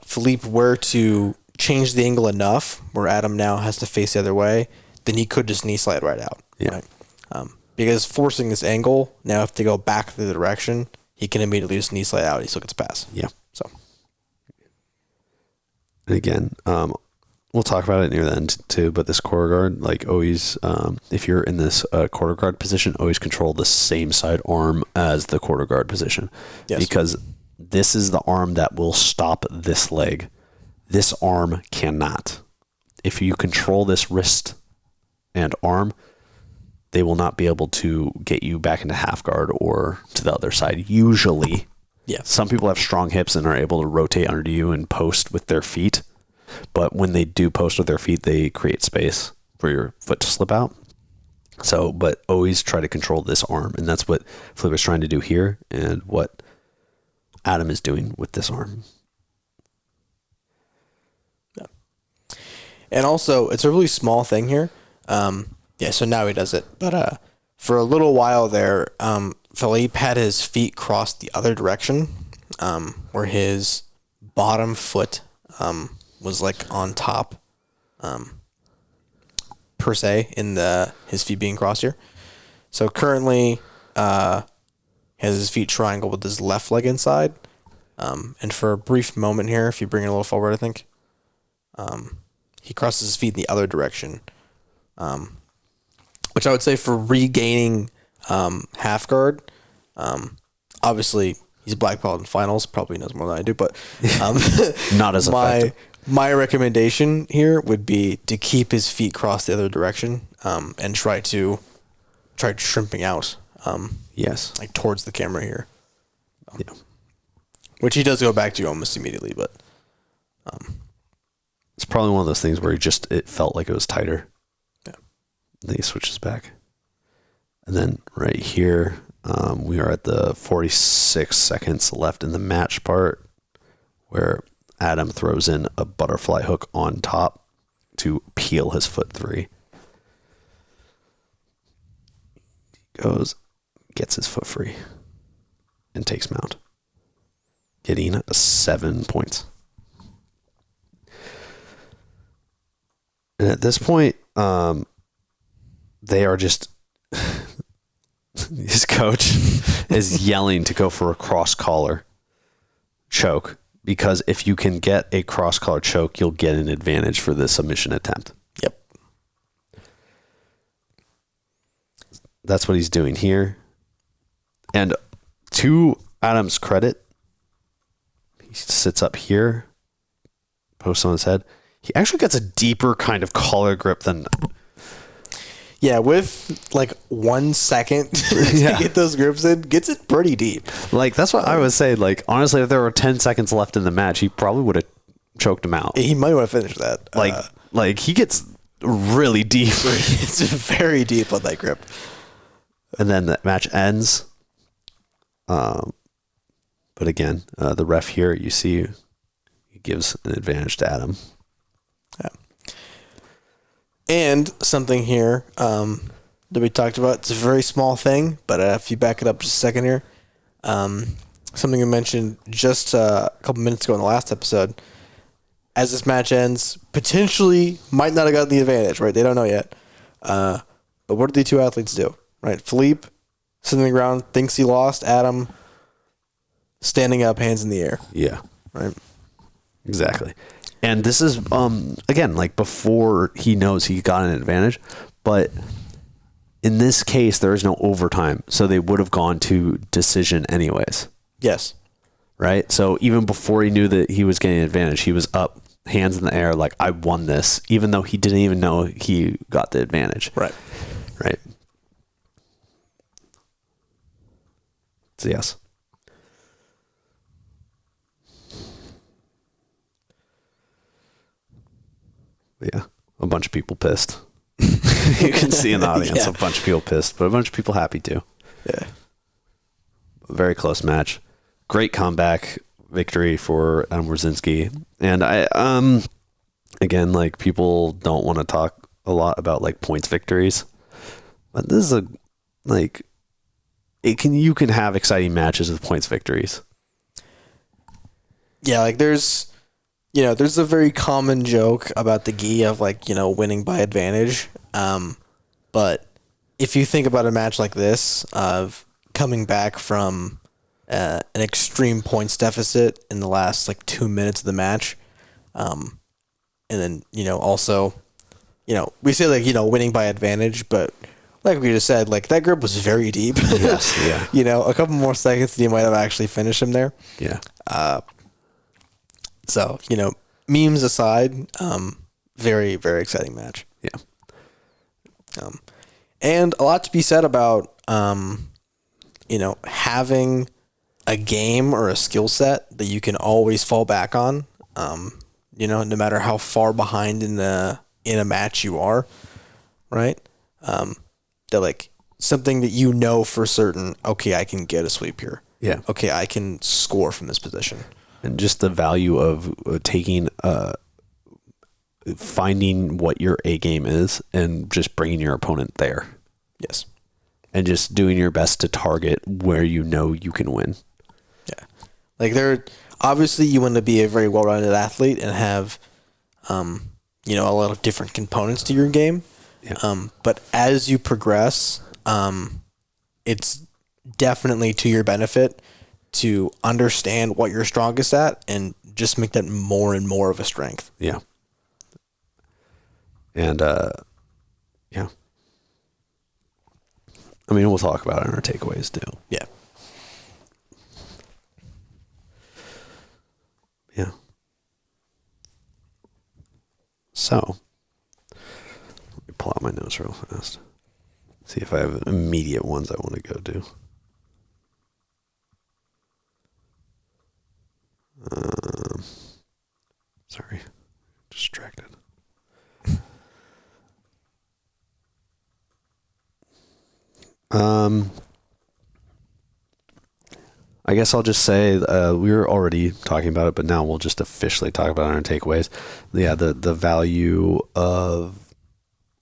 S2: Felipe were to change the angle enough where Adam now has to face the other way, then he could just knee slide right out.
S1: Yeah.
S2: Right? Because forcing this angle, now if they go back the direction, he can immediately just knee slide out. He still gets a pass.
S1: Yeah.
S2: So.
S1: And again, we'll talk about it near the end too, but this quarter guard, like always, if you're in this quarter guard position, always control the same side arm as the quarter guard position.
S2: Yes.
S1: Because this is the arm that will stop this leg. This arm cannot. If you control this wrist and arm, they will not be able to get you back into half guard or to the other side. Usually,
S2: Yeah.
S1: some people have strong hips and are able to rotate under you and post with their feet. But when they do post with their feet, they create space for your foot to slip out. So, but always try to control this arm. And that's what Felipe is trying to do here. And what Adam is doing with this arm.
S2: Yeah. And also, it's a really small thing here. So now he does it. But for a little while there, Felipe had his feet crossed the other direction, where his bottom foot was like on top, per se, in his feet being crossed here. So currently, he has his feet triangle with his left leg inside. And for a brief moment here, if you bring it a little forward, I think, he crosses his feet in the other direction, which I would say for regaining half guard. Obviously, he's black belt in finals, probably knows more than I do, but
S1: not as effective.
S2: My recommendation here would be to keep his feet crossed the other direction, and try shrimping out.
S1: Yes,
S2: like towards the camera here.
S1: Yeah,
S2: which he does go back to almost immediately, but
S1: it's probably one of those things where it felt like it was tighter.
S2: Yeah.
S1: Then he switches back, and then right here, we are at the 46 seconds left in the match part, where Adam throws in a butterfly hook on top to peel his foot 3. Goes, gets his foot free, and takes mount, getting 7 points. And at this point, they are just... his coach is yelling to go for a cross-collar choke, because if you can get a cross-collar choke, you'll get an advantage for the submission attempt.
S2: Yep.
S1: That's what he's doing here. And to Adam's credit, he sits up here, posts on his head. He actually gets a deeper kind of collar grip than...
S2: Yeah, with like 1 second to get those grips in, gets it pretty deep.
S1: Like, that's what I would say. Like, honestly, if there were 10 seconds left in the match, he probably would have choked him out.
S2: He might want to finish that.
S1: Like he gets really deep.
S2: It's very deep on that grip.
S1: And then the match ends. But again, the ref here, you see, he gives an advantage to Adam.
S2: Yeah. And something here that we talked about, it's a very small thing, but if you back it up just a second here, something we mentioned just a couple minutes ago in the last episode, as this match ends, potentially might not have gotten the advantage, right? They don't know yet. But what did the two athletes do, right? Felipe, sitting on the ground, thinks he lost. Adam, standing up, hands in the air.
S1: Yeah.
S2: Right?
S1: Exactly. And this is, again, like before he knows he got an advantage. But in this case, there is no overtime. So they would have gone to decision anyways.
S2: Yes.
S1: Right? So even before he knew that he was getting an advantage, he was up, hands in the air, like, I won this, even though he didn't even know he got the advantage.
S2: Right.
S1: Right. So, yes. Yeah, a bunch of people pissed. You can see in the audience a bunch of people pissed, but a bunch of people happy too.
S2: Yeah.
S1: Very close match. Great comeback victory for Adam Wardzinski. And I again, like, people don't want to talk a lot about like points victories. But this is you can have exciting matches with points victories.
S2: Yeah, like there's a very common joke about the gi of winning by advantage. But if you think about a match like this of coming back from an extreme points deficit in the last 2 minutes of the match, and then also we say winning by advantage, but like we just said, that grip was very deep.
S1: Yes, yeah.
S2: A couple more seconds and you might have actually finished him there.
S1: Yeah.
S2: So, memes aside, very, very exciting match.
S1: Yeah.
S2: And a lot to be said about, having a game or a skill set that you can always fall back on, no matter how far behind in a match you are, right? That something that for certain, okay, I can get a sweep here.
S1: Yeah.
S2: okay, I can score from this position.
S1: And just the value of taking, finding what your A game is and just bringing your opponent there.
S2: Yes.
S1: And just doing your best to target where you know you can win.
S2: Yeah. Like obviously you want to be a very well-rounded athlete and have, a lot of different components to your game.
S1: Yeah.
S2: But as you progress, it's definitely to your benefit to understand what you're strongest at and just make that more and more of a strength.
S1: Yeah. And, yeah. I mean, we'll talk about it in our takeaways too.
S2: Yeah.
S1: Yeah. So, let me pull out my notes real fast. See if I have immediate ones I want to go to. Sorry. Distracted. I guess I'll just say we were already talking about it, but now we'll just officially talk about it in our takeaways. Yeah, the value of,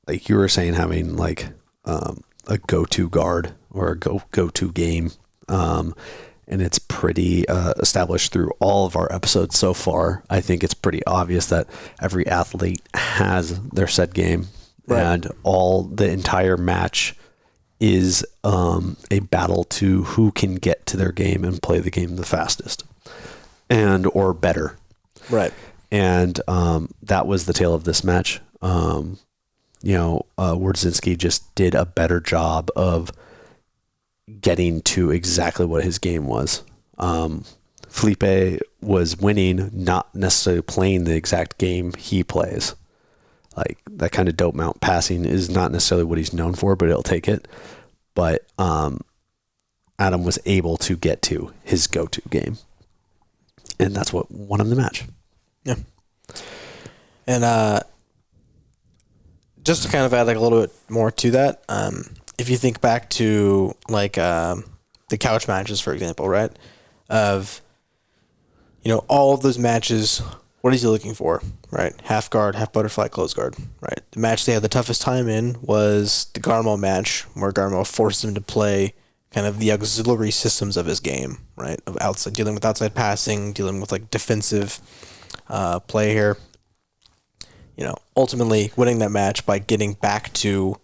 S1: like you were saying, having like a go-to guard or a go-to game, and it's pretty established through all of our episodes so far. I think it's pretty obvious that every athlete has their set game, right, and the entire match is a battle to who can get to their game and play the game the fastest or better.
S2: Right.
S1: And that was the tale of this match. Wardzinski just did a better job of getting to exactly what his game was. Felipe was winning, not necessarily playing the exact game he plays. Like that kind of dope mount passing is not necessarily what he's known for, but he'll take it. But Adam was able to get to his go-to game. And that's what won him the match.
S2: Yeah. And just to kind of add like a little bit more to that, if you think back to like the couch matches, for example, right? Of, all of those matches, what is he looking for, right? Half guard, half butterfly, close guard, right? The match they had the toughest time in was the Garmo match, where Garmo forced him to play kind of the auxiliary systems of his game, right? Of outside, dealing with outside passing, dealing with like defensive play here. Ultimately winning that match by getting back to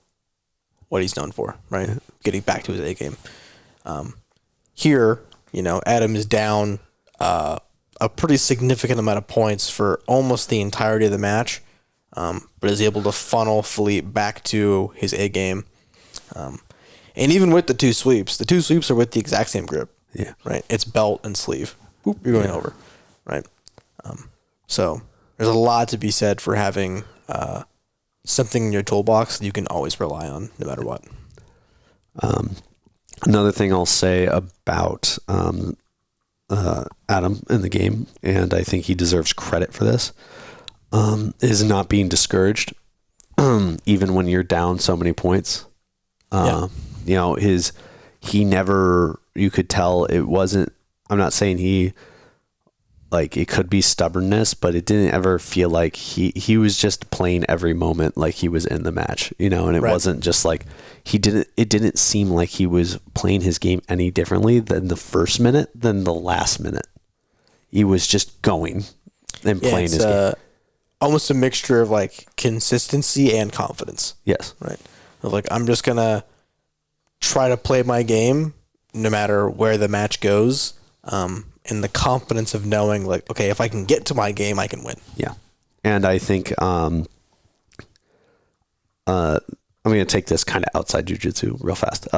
S2: what he's known for, right? Getting back to his A game. Here, Adam is down a pretty significant amount of points for almost the entirety of the match, but is able to funnel Felipe back to his A game. And even with the two sweeps are with the exact same grip.
S1: Yeah.
S2: Right? It's belt and sleeve. Boop, you're going over. Right? So there's a lot to be said for having something in your toolbox that you can always rely on no matter what.
S1: Another thing I'll say about Adam in the game, and I think he deserves credit for this, is not being discouraged, even when you're down so many points. He never, you could tell it wasn't, I'm not saying it could be stubbornness, but it didn't ever feel like he was just playing every moment like he was in the match, and it wasn't just like it didn't seem like he was playing his game any differently than the first minute than the last minute. He was just going and playing his game.
S2: Almost a mixture of like consistency and confidence.
S1: Yes.
S2: Right. Of like, I'm just going to try to play my game no matter where the match goes. And the confidence of knowing like, okay, if I can get to my game, I can win.
S1: Yeah. And I think, I'm going to take this kind of outside jiu-jitsu real fast.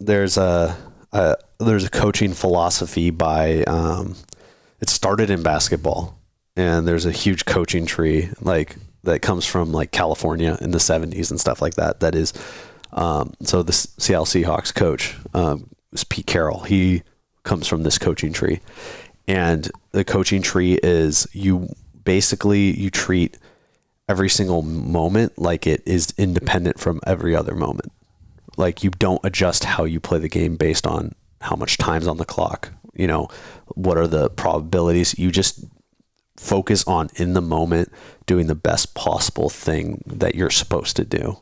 S1: There's a coaching philosophy by, it started in basketball, and there's a huge coaching tree that comes from like California in the 70s and stuff like that. That is, so the Seattle Seahawks coach, is Pete Carroll. He comes from this coaching tree, and the coaching tree is you treat every single moment like it is independent from every other moment. Like you don't adjust how you play the game based on how much time's on the clock what are the probabilities. You just focus on in the moment doing the best possible thing that you're supposed to do.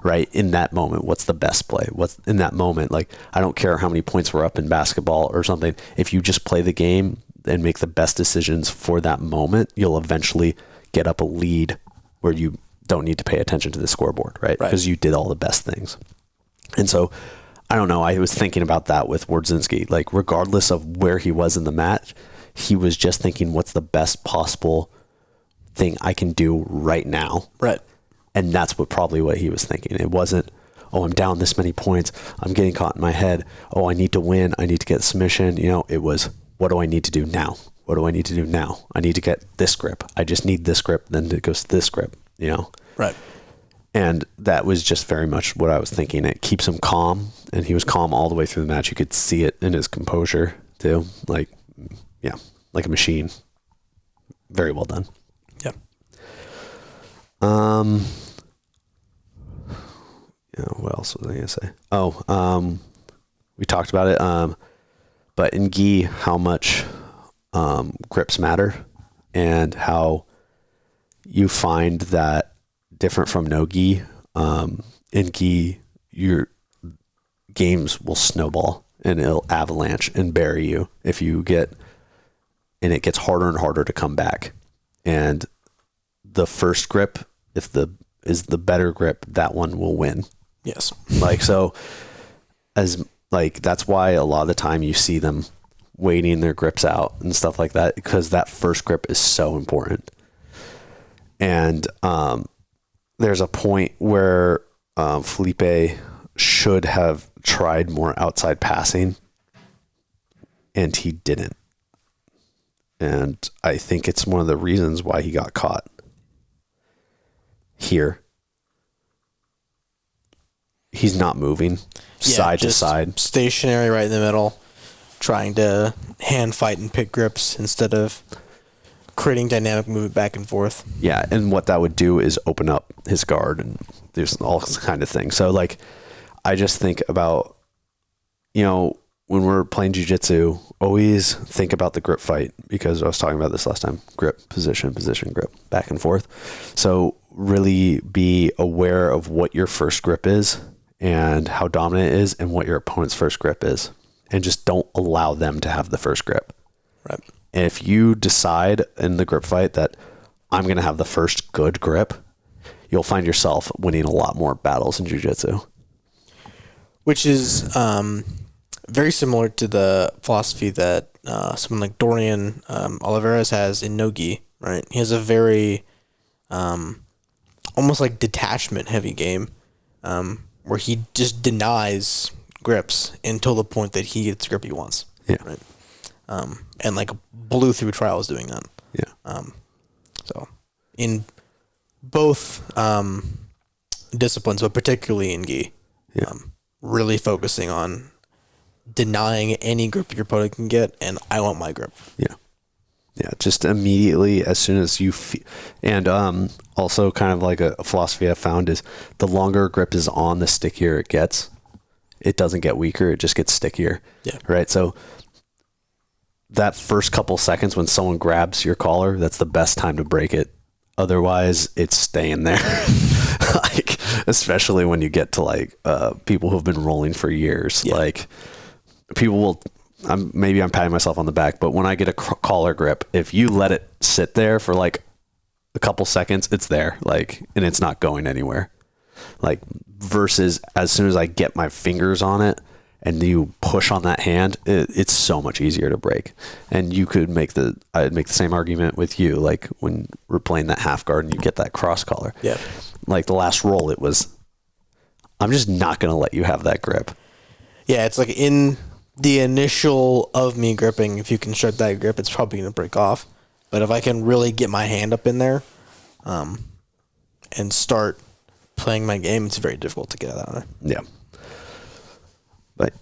S1: Right. In that moment, what's the best play? What's in that moment? Like, I don't care how many points we're up in basketball or something. If you just play the game and make the best decisions for that moment, you'll eventually get up a lead where you don't need to pay attention to the scoreboard, right? Because you did all the best things. And so, I don't know. I was thinking about that with Wardzinski. Like, regardless of where he was in the match, he was just thinking, what's the best possible thing I can do right now?
S2: Right.
S1: And that's probably what he was thinking. It wasn't, oh, I'm down this many points. I'm getting caught in my head. Oh, I need to win. I need to get submission. It was, what do I need to do now? What do I need to do now? I need to get this grip. I just need this grip. Then it goes to this grip,
S2: Right.
S1: And that was just very much what I was thinking. It keeps him calm, and he was calm all the way through the match. You could see it in his composure too. Like a machine. Very well done.
S2: Yeah.
S1: What else was I gonna say? We talked about it. But in gi, how much grips matter, and how you find that different from no gi. In gi, your games will snowball and it'll avalanche and bury you if you get, and it gets harder and harder to come back. And the first grip, is the better grip, that one will win.
S2: Yes.
S1: That's why a lot of the time you see them waiting their grips out and stuff like that, because that first grip is so important. And there's a point where Felipe should have tried more outside passing, and he didn't. And I think it's one of the reasons why he got caught here. He's not moving side to side.
S2: Stationary right in the middle, trying to hand fight and pick grips instead of creating dynamic movement back and forth.
S1: Yeah, and what that would do is open up his guard, and there's all kind of things. So, I just think about, when we're playing jiu-jitsu, always think about the grip fight, because I was talking about this last time. Grip, position, grip, back and forth. So really be aware of what your first grip is and how dominant it is and what your opponent's first grip is. And just don't allow them to have the first grip.
S2: Right.
S1: And if you decide in the grip fight that I'm going to have the first good grip, you'll find yourself winning a lot more battles in jiu-jitsu.
S2: Which is very similar to the philosophy that someone like Dorian Oliveras has in no-gi, right? He has a very almost like detachment heavy game where he just denies grips until the point that he gets the grip he wants.
S1: Yeah.
S2: Right. And blew through trials doing that.
S1: Yeah.
S2: So in both disciplines, but particularly in gi, really focusing on denying any grip your opponent can get, and I want my grip.
S1: Yeah. Yeah, just immediately as soon as you feel, and also kind of like a philosophy I've found is the longer a grip is on, the stickier it gets. It doesn't get weaker, it just gets stickier.
S2: Yeah.
S1: Right. So that first couple seconds when someone grabs your collar, that's the best time to break it. Otherwise, it's staying there. Especially when you get to people who've been rolling for years. Yeah. People will. Maybe I'm patting myself on the back, but when I get a collar grip, if you let it sit there for a couple seconds, it's there, and it's not going anywhere. Versus as soon as I get my fingers on it and you push on that hand, it's so much easier to break. And you could I'd make the same argument with you, when we're playing that half guard and you get that cross collar.
S2: Yeah.
S1: The last roll, it was, I'm just not going to let you have that grip.
S2: Yeah, it's in the initial of me gripping, if you can shut that grip, it's probably going to break off. But if I can really get my hand up in there and start playing my game, it's very difficult to get out of there.
S1: Yeah. But,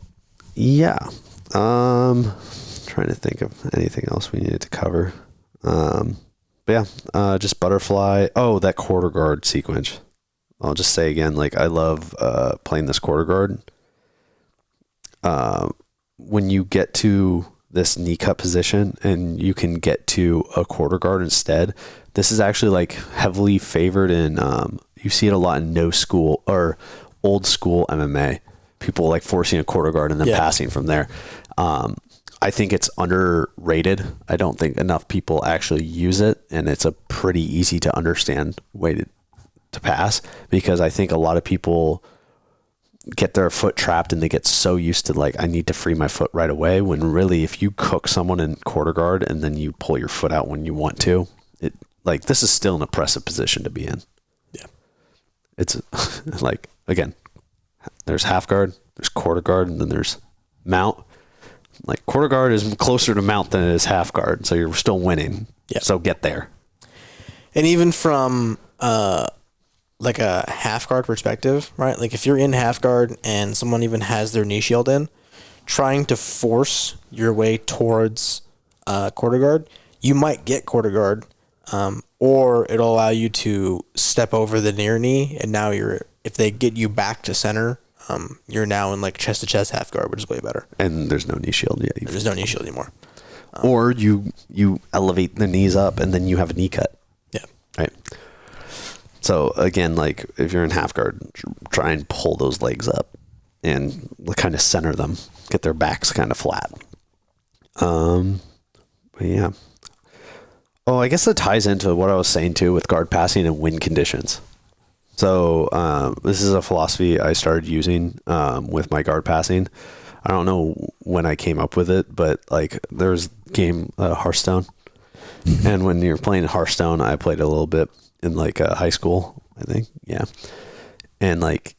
S1: yeah. Trying to think of anything else we needed to cover. But yeah, just butterfly. Oh, that quarter guard sequence. I'll just say again, I love playing this quarter guard. When you get to this knee cut position and you can get to a quarter guard instead. This is actually like heavily favored in, you see it a lot in no school or old school MMA. People like forcing a quarter guard and then passing from there. I think it's underrated. I don't think enough people actually use it, and it's a pretty easy to understand way to pass, because I think a lot of people get their foot trapped and they get so used to like, I need to free my foot right away, when really if you cook someone in quarter guard and then you pull your foot out when you want to, it like, this is still an oppressive position to be in.
S2: Yeah.
S1: It's like, again, there's half guard, there's quarter guard, and then there's mount. Like, quarter guard is closer to mount than it is half guard, so you're still winning.
S2: Yeah.
S1: So get there.
S2: And even from like a half guard perspective, right? Like if you're in half guard and someone even has their knee shield in, trying to force your way towards quarter guard, you might get quarter guard, or it'll allow you to step over the near knee, and now if they get you back to center, you're now in like chest to chest half guard, which is way better.
S1: And there's no knee shield yet.
S2: There's no knee shield anymore.
S1: Or you elevate the knees up and then you have a knee cut.
S2: Yeah.
S1: Right. So again, like if you're in half guard, try and pull those legs up and kind of center them, get their backs kind of flat. But yeah. Oh, I guess that ties into what I was saying too with guard passing and win conditions. So this is a philosophy I started using with my guard passing. I don't know when I came up with it, but like there's game Hearthstone, and when you're playing Hearthstone, I played a little bit in like high school, I think, yeah, and like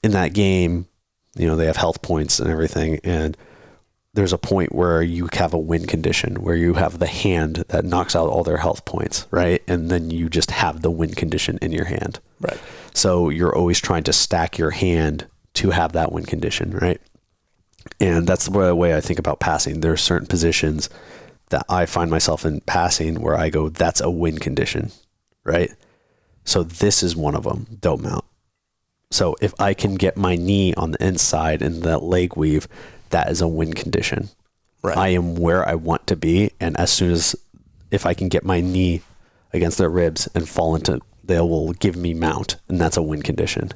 S1: in that game, you know, they have health points and everything, and there's a point where you have a win condition where you have the hand that knocks out all their health points, right? And then you just have the win condition in your hand.
S2: Right.
S1: So you're always trying to stack your hand to have that win condition, right? And that's the way I think about passing. There are certain positions that I find myself in passing where I go, that's a win condition, right? So this is one of them, don't mount. So if I can get my knee on the inside and that leg weave, that is a win condition.
S2: Right.
S1: I am where I want to be. And as soon as, if I can get my knee against their ribs and fall into, they will give me mount, and that's a win condition.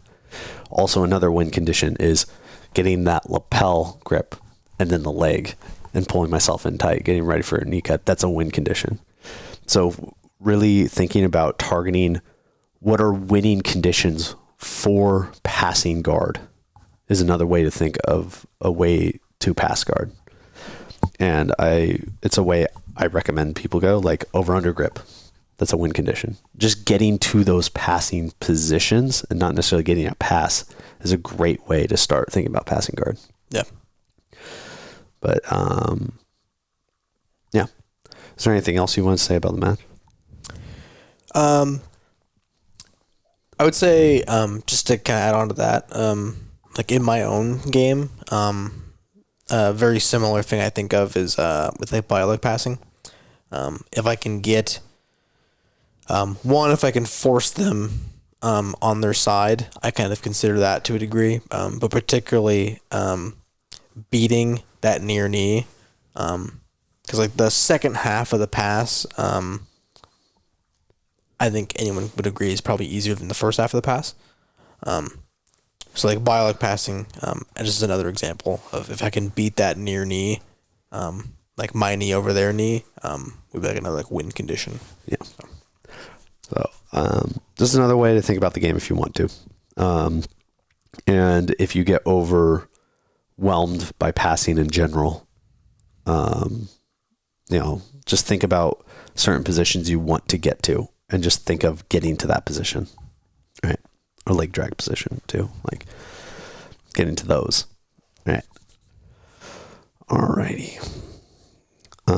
S1: Also, another win condition is getting that lapel grip and then the leg and pulling myself in tight, getting ready for a knee cut. That's a win condition. So really thinking about targeting what are winning conditions for passing guard is another way to think of a way to pass guard. And it's a way I recommend people go, like over under grip. That's a win condition. Just getting to those passing positions and not necessarily getting a pass is a great way to start thinking about passing guard.
S2: Yeah.
S1: But, yeah. Is there anything else you want to say about the match?
S2: I would say, just to kind of add on to that, like in my own game, a very similar thing I think of is with like bioleg passing. If I can get if I can force them on their side, I kind of consider that to a degree, but particularly beating that near knee, because like the second half of the pass, I think anyone would agree is probably easier than the first half of the pass. So like bioleg passing, just as another example of if I can beat that near knee, like my knee over their knee, would be like another like win condition.
S1: Yeah. So just another way to think about the game if you want to. And if you get overwhelmed by passing in general, just think about certain positions you want to get to and just think of getting to that position, right? Or leg drag position too, like getting to those, right? Alrighty. I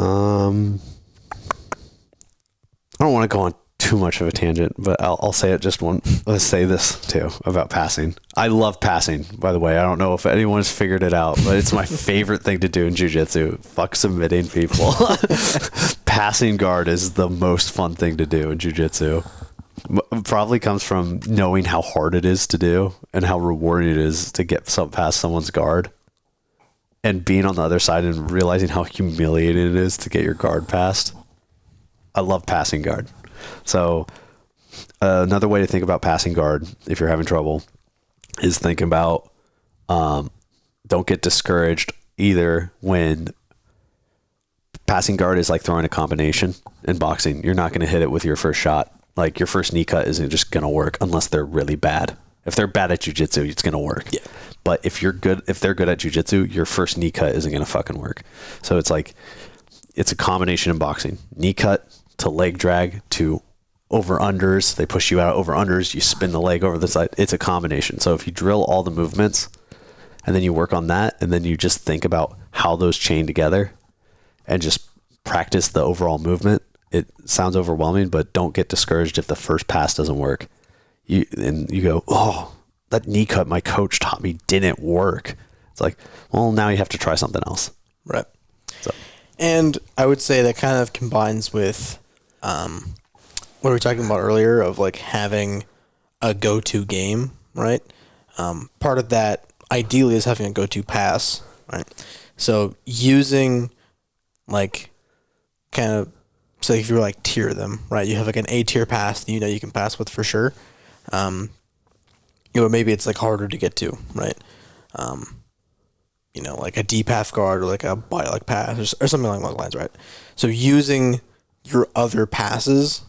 S1: don't want to go on too much of a tangent, but I'll say it just one. Let's say this too about passing. I love passing, by the way. I don't know if anyone's figured it out, but it's my favorite thing to do in Jiu Jitsu. Fuck submitting people. Passing guard is the most fun thing to do in Jiu Jitsu. Probably comes from knowing how hard it is to do and how rewarding it is to get past someone's guard. and being on the other side and realizing how humiliating it is to get your guard passed. I love passing guard. So another way to think about passing guard, if you're having trouble, is think about don't get discouraged either when passing guard is like throwing a combination in boxing. You're not going to hit it with your first shot. Like your first knee cut isn't just going to work unless they're really bad. If they're bad at jiu-jitsu, it's going to work.
S2: Yeah.
S1: But if they're good at jiu-jitsu, your first knee cut isn't going to fucking work. So it's like, it's a combination in boxing. Knee cut to leg drag to over unders. They push you out over unders. You spin the leg over the side. It's a combination. So if you drill all the movements and then you work on that and then you just think about how those chain together and just practice the overall movement, it sounds overwhelming, but don't get discouraged if the first pass doesn't work. You go, oh, that knee cut my coach taught me didn't work. It's like, well, now you have to try something else.
S2: Right.
S1: So.
S2: And I would say that kind of combines with what we were talking about earlier of like having a go-to game, right? Part of that ideally is having a go-to pass, right? So using like kind of, so if you like tier them, right? You have like an A tier pass that you know you can pass with for sure. Maybe it's like harder to get to, right? Like a D path guard or like a body like pass or something along those lines, right? So using your other passes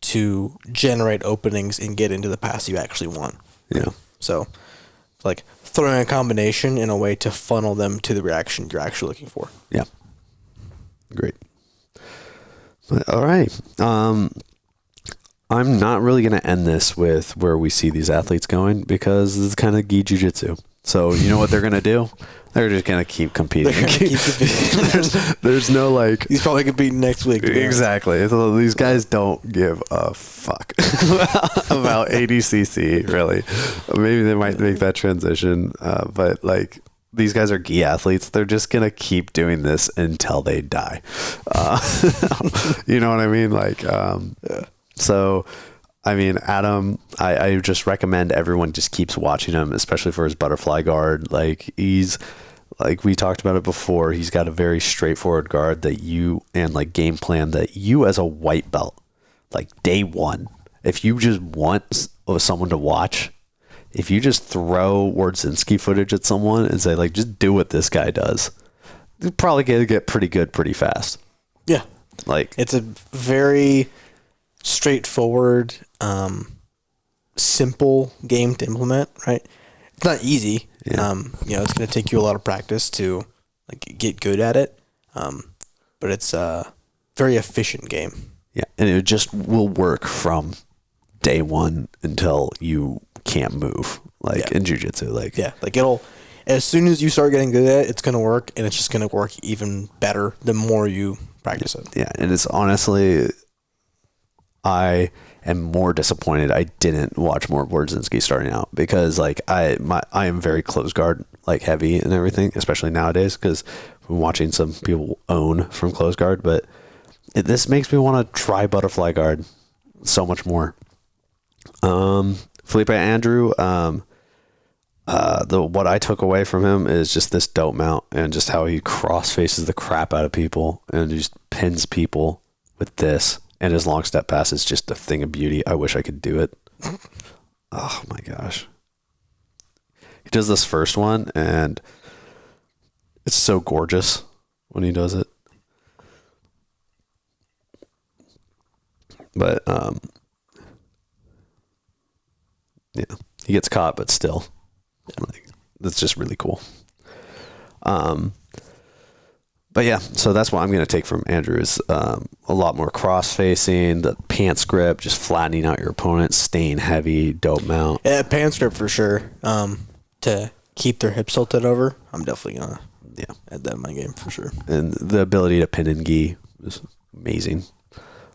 S2: to generate openings and get into the pass you actually want.
S1: Yeah.
S2: So like throwing a combination in a way to funnel them to the reaction you're actually looking for.
S1: Yeah. Great. All right. I'm not really going to end this with where we see these athletes going because it's kind of gi jiu-jitsu. So you know what they're going to do? They're just going to keep competing. There's no like...
S2: He's probably competing next week.
S1: Exactly. So these guys don't give a fuck about ADCC, really. Maybe they might make that transition. But like... These guys are gi athletes. They're just going to keep doing this until they die. You know what I mean? Like, so, I mean, Adam, I just recommend everyone just keeps watching him, especially for his butterfly guard. Like he's, like we talked about it before, he's got a very straightforward guard that you, and like game plan that you as a white belt, like day one, if you just want someone to watch, if you just throw Wardzinski footage at someone and say, like, just do what this guy does, you're probably going to get pretty good pretty fast.
S2: Yeah.
S1: Like,
S2: it's a very straightforward, simple game to implement, right? It's not easy.
S1: Yeah.
S2: It's going to take you a lot of practice to like get good at it. But it's a very efficient game.
S1: Yeah. And it just will work from day one until you can't move, like in jiu-jitsu. Like
S2: it'll, as soon as you start getting good at it, it's going to work, and it's just going to work even better the more you practice it.
S1: Yeah. And it's honestly, I am more disappointed I didn't watch more Wardzinski starting out, because like I am very close guard, like heavy and everything, especially nowadays, because I'm watching some people own from close guard, but this makes me want to try butterfly guard so much more. Felipe Andrew, what I took away from him is just this dope mount and just how he cross faces the crap out of people and just pins people with this, and his long step pass is just a thing of beauty. I wish I could do it. Oh my gosh. He does this first one and it's so gorgeous when he does it. But, yeah, he gets caught, but still, like, that's just really cool. But yeah, so that's what I'm going to take from Andrew is a lot more cross-facing, the pants grip, just flattening out your opponent, staying heavy, dope mount.
S2: Yeah, pants grip for sure. To keep their hips tilted over, I'm definitely going to add that in my game for sure.
S1: And the ability to pin and gi is amazing.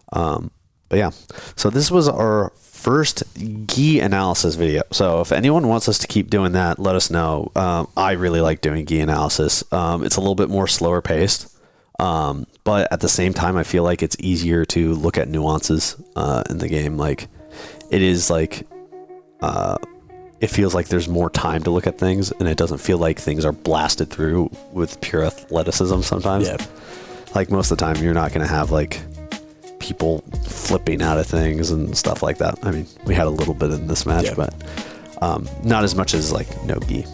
S1: But yeah, so this was our first gi analysis video. So if anyone wants us to keep doing that, let us know. I really like doing gi analysis. It's a little bit more slower paced, but at the same time, I feel like it's easier to look at nuances in the game. Like it is like it feels like there's more time to look at things, and it doesn't feel like things are blasted through with pure athleticism sometimes.
S2: Yeah.
S1: Like most of the time, you're not going to have like people flipping out of things and stuff like that. I mean, we had a little bit in this match, but not as much as like no-gi.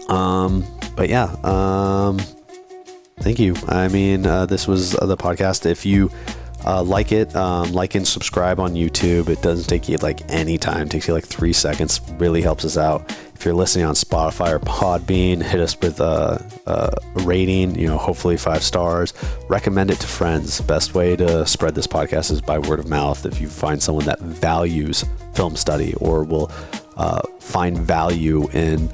S1: But yeah, thank you. I mean, this was the podcast. If you like it, like and subscribe on YouTube. It doesn't take you like any time. It takes you like 3 seconds. Really helps us out. If you're listening on Spotify or Podbean, hit us with a rating, hopefully 5 stars. Recommend it to friends. Best way to spread this podcast is by word of mouth. If you find someone that values film study or will find value in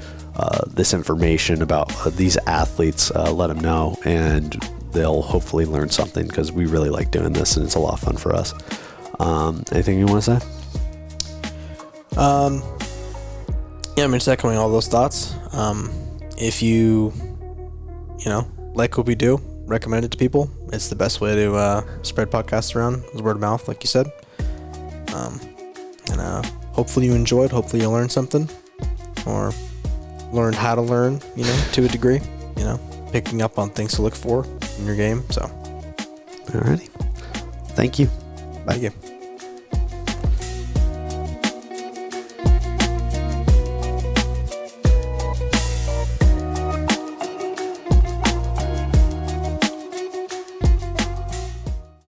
S1: this information about these athletes, let them know, and they'll hopefully learn something, because we really like doing this and it's a lot of fun for us. Anything you want to say?
S2: Yeah, I mean, just echoing all those thoughts. If you like what we do, recommend it to people. It's the best way to spread podcasts around, is word of mouth, like you said. And hopefully you enjoyed. Hopefully you learned something, or learned how to learn, to a degree, picking up on things to look for in your game. So,
S1: alrighty. Thank you.
S2: Bye. Thank you.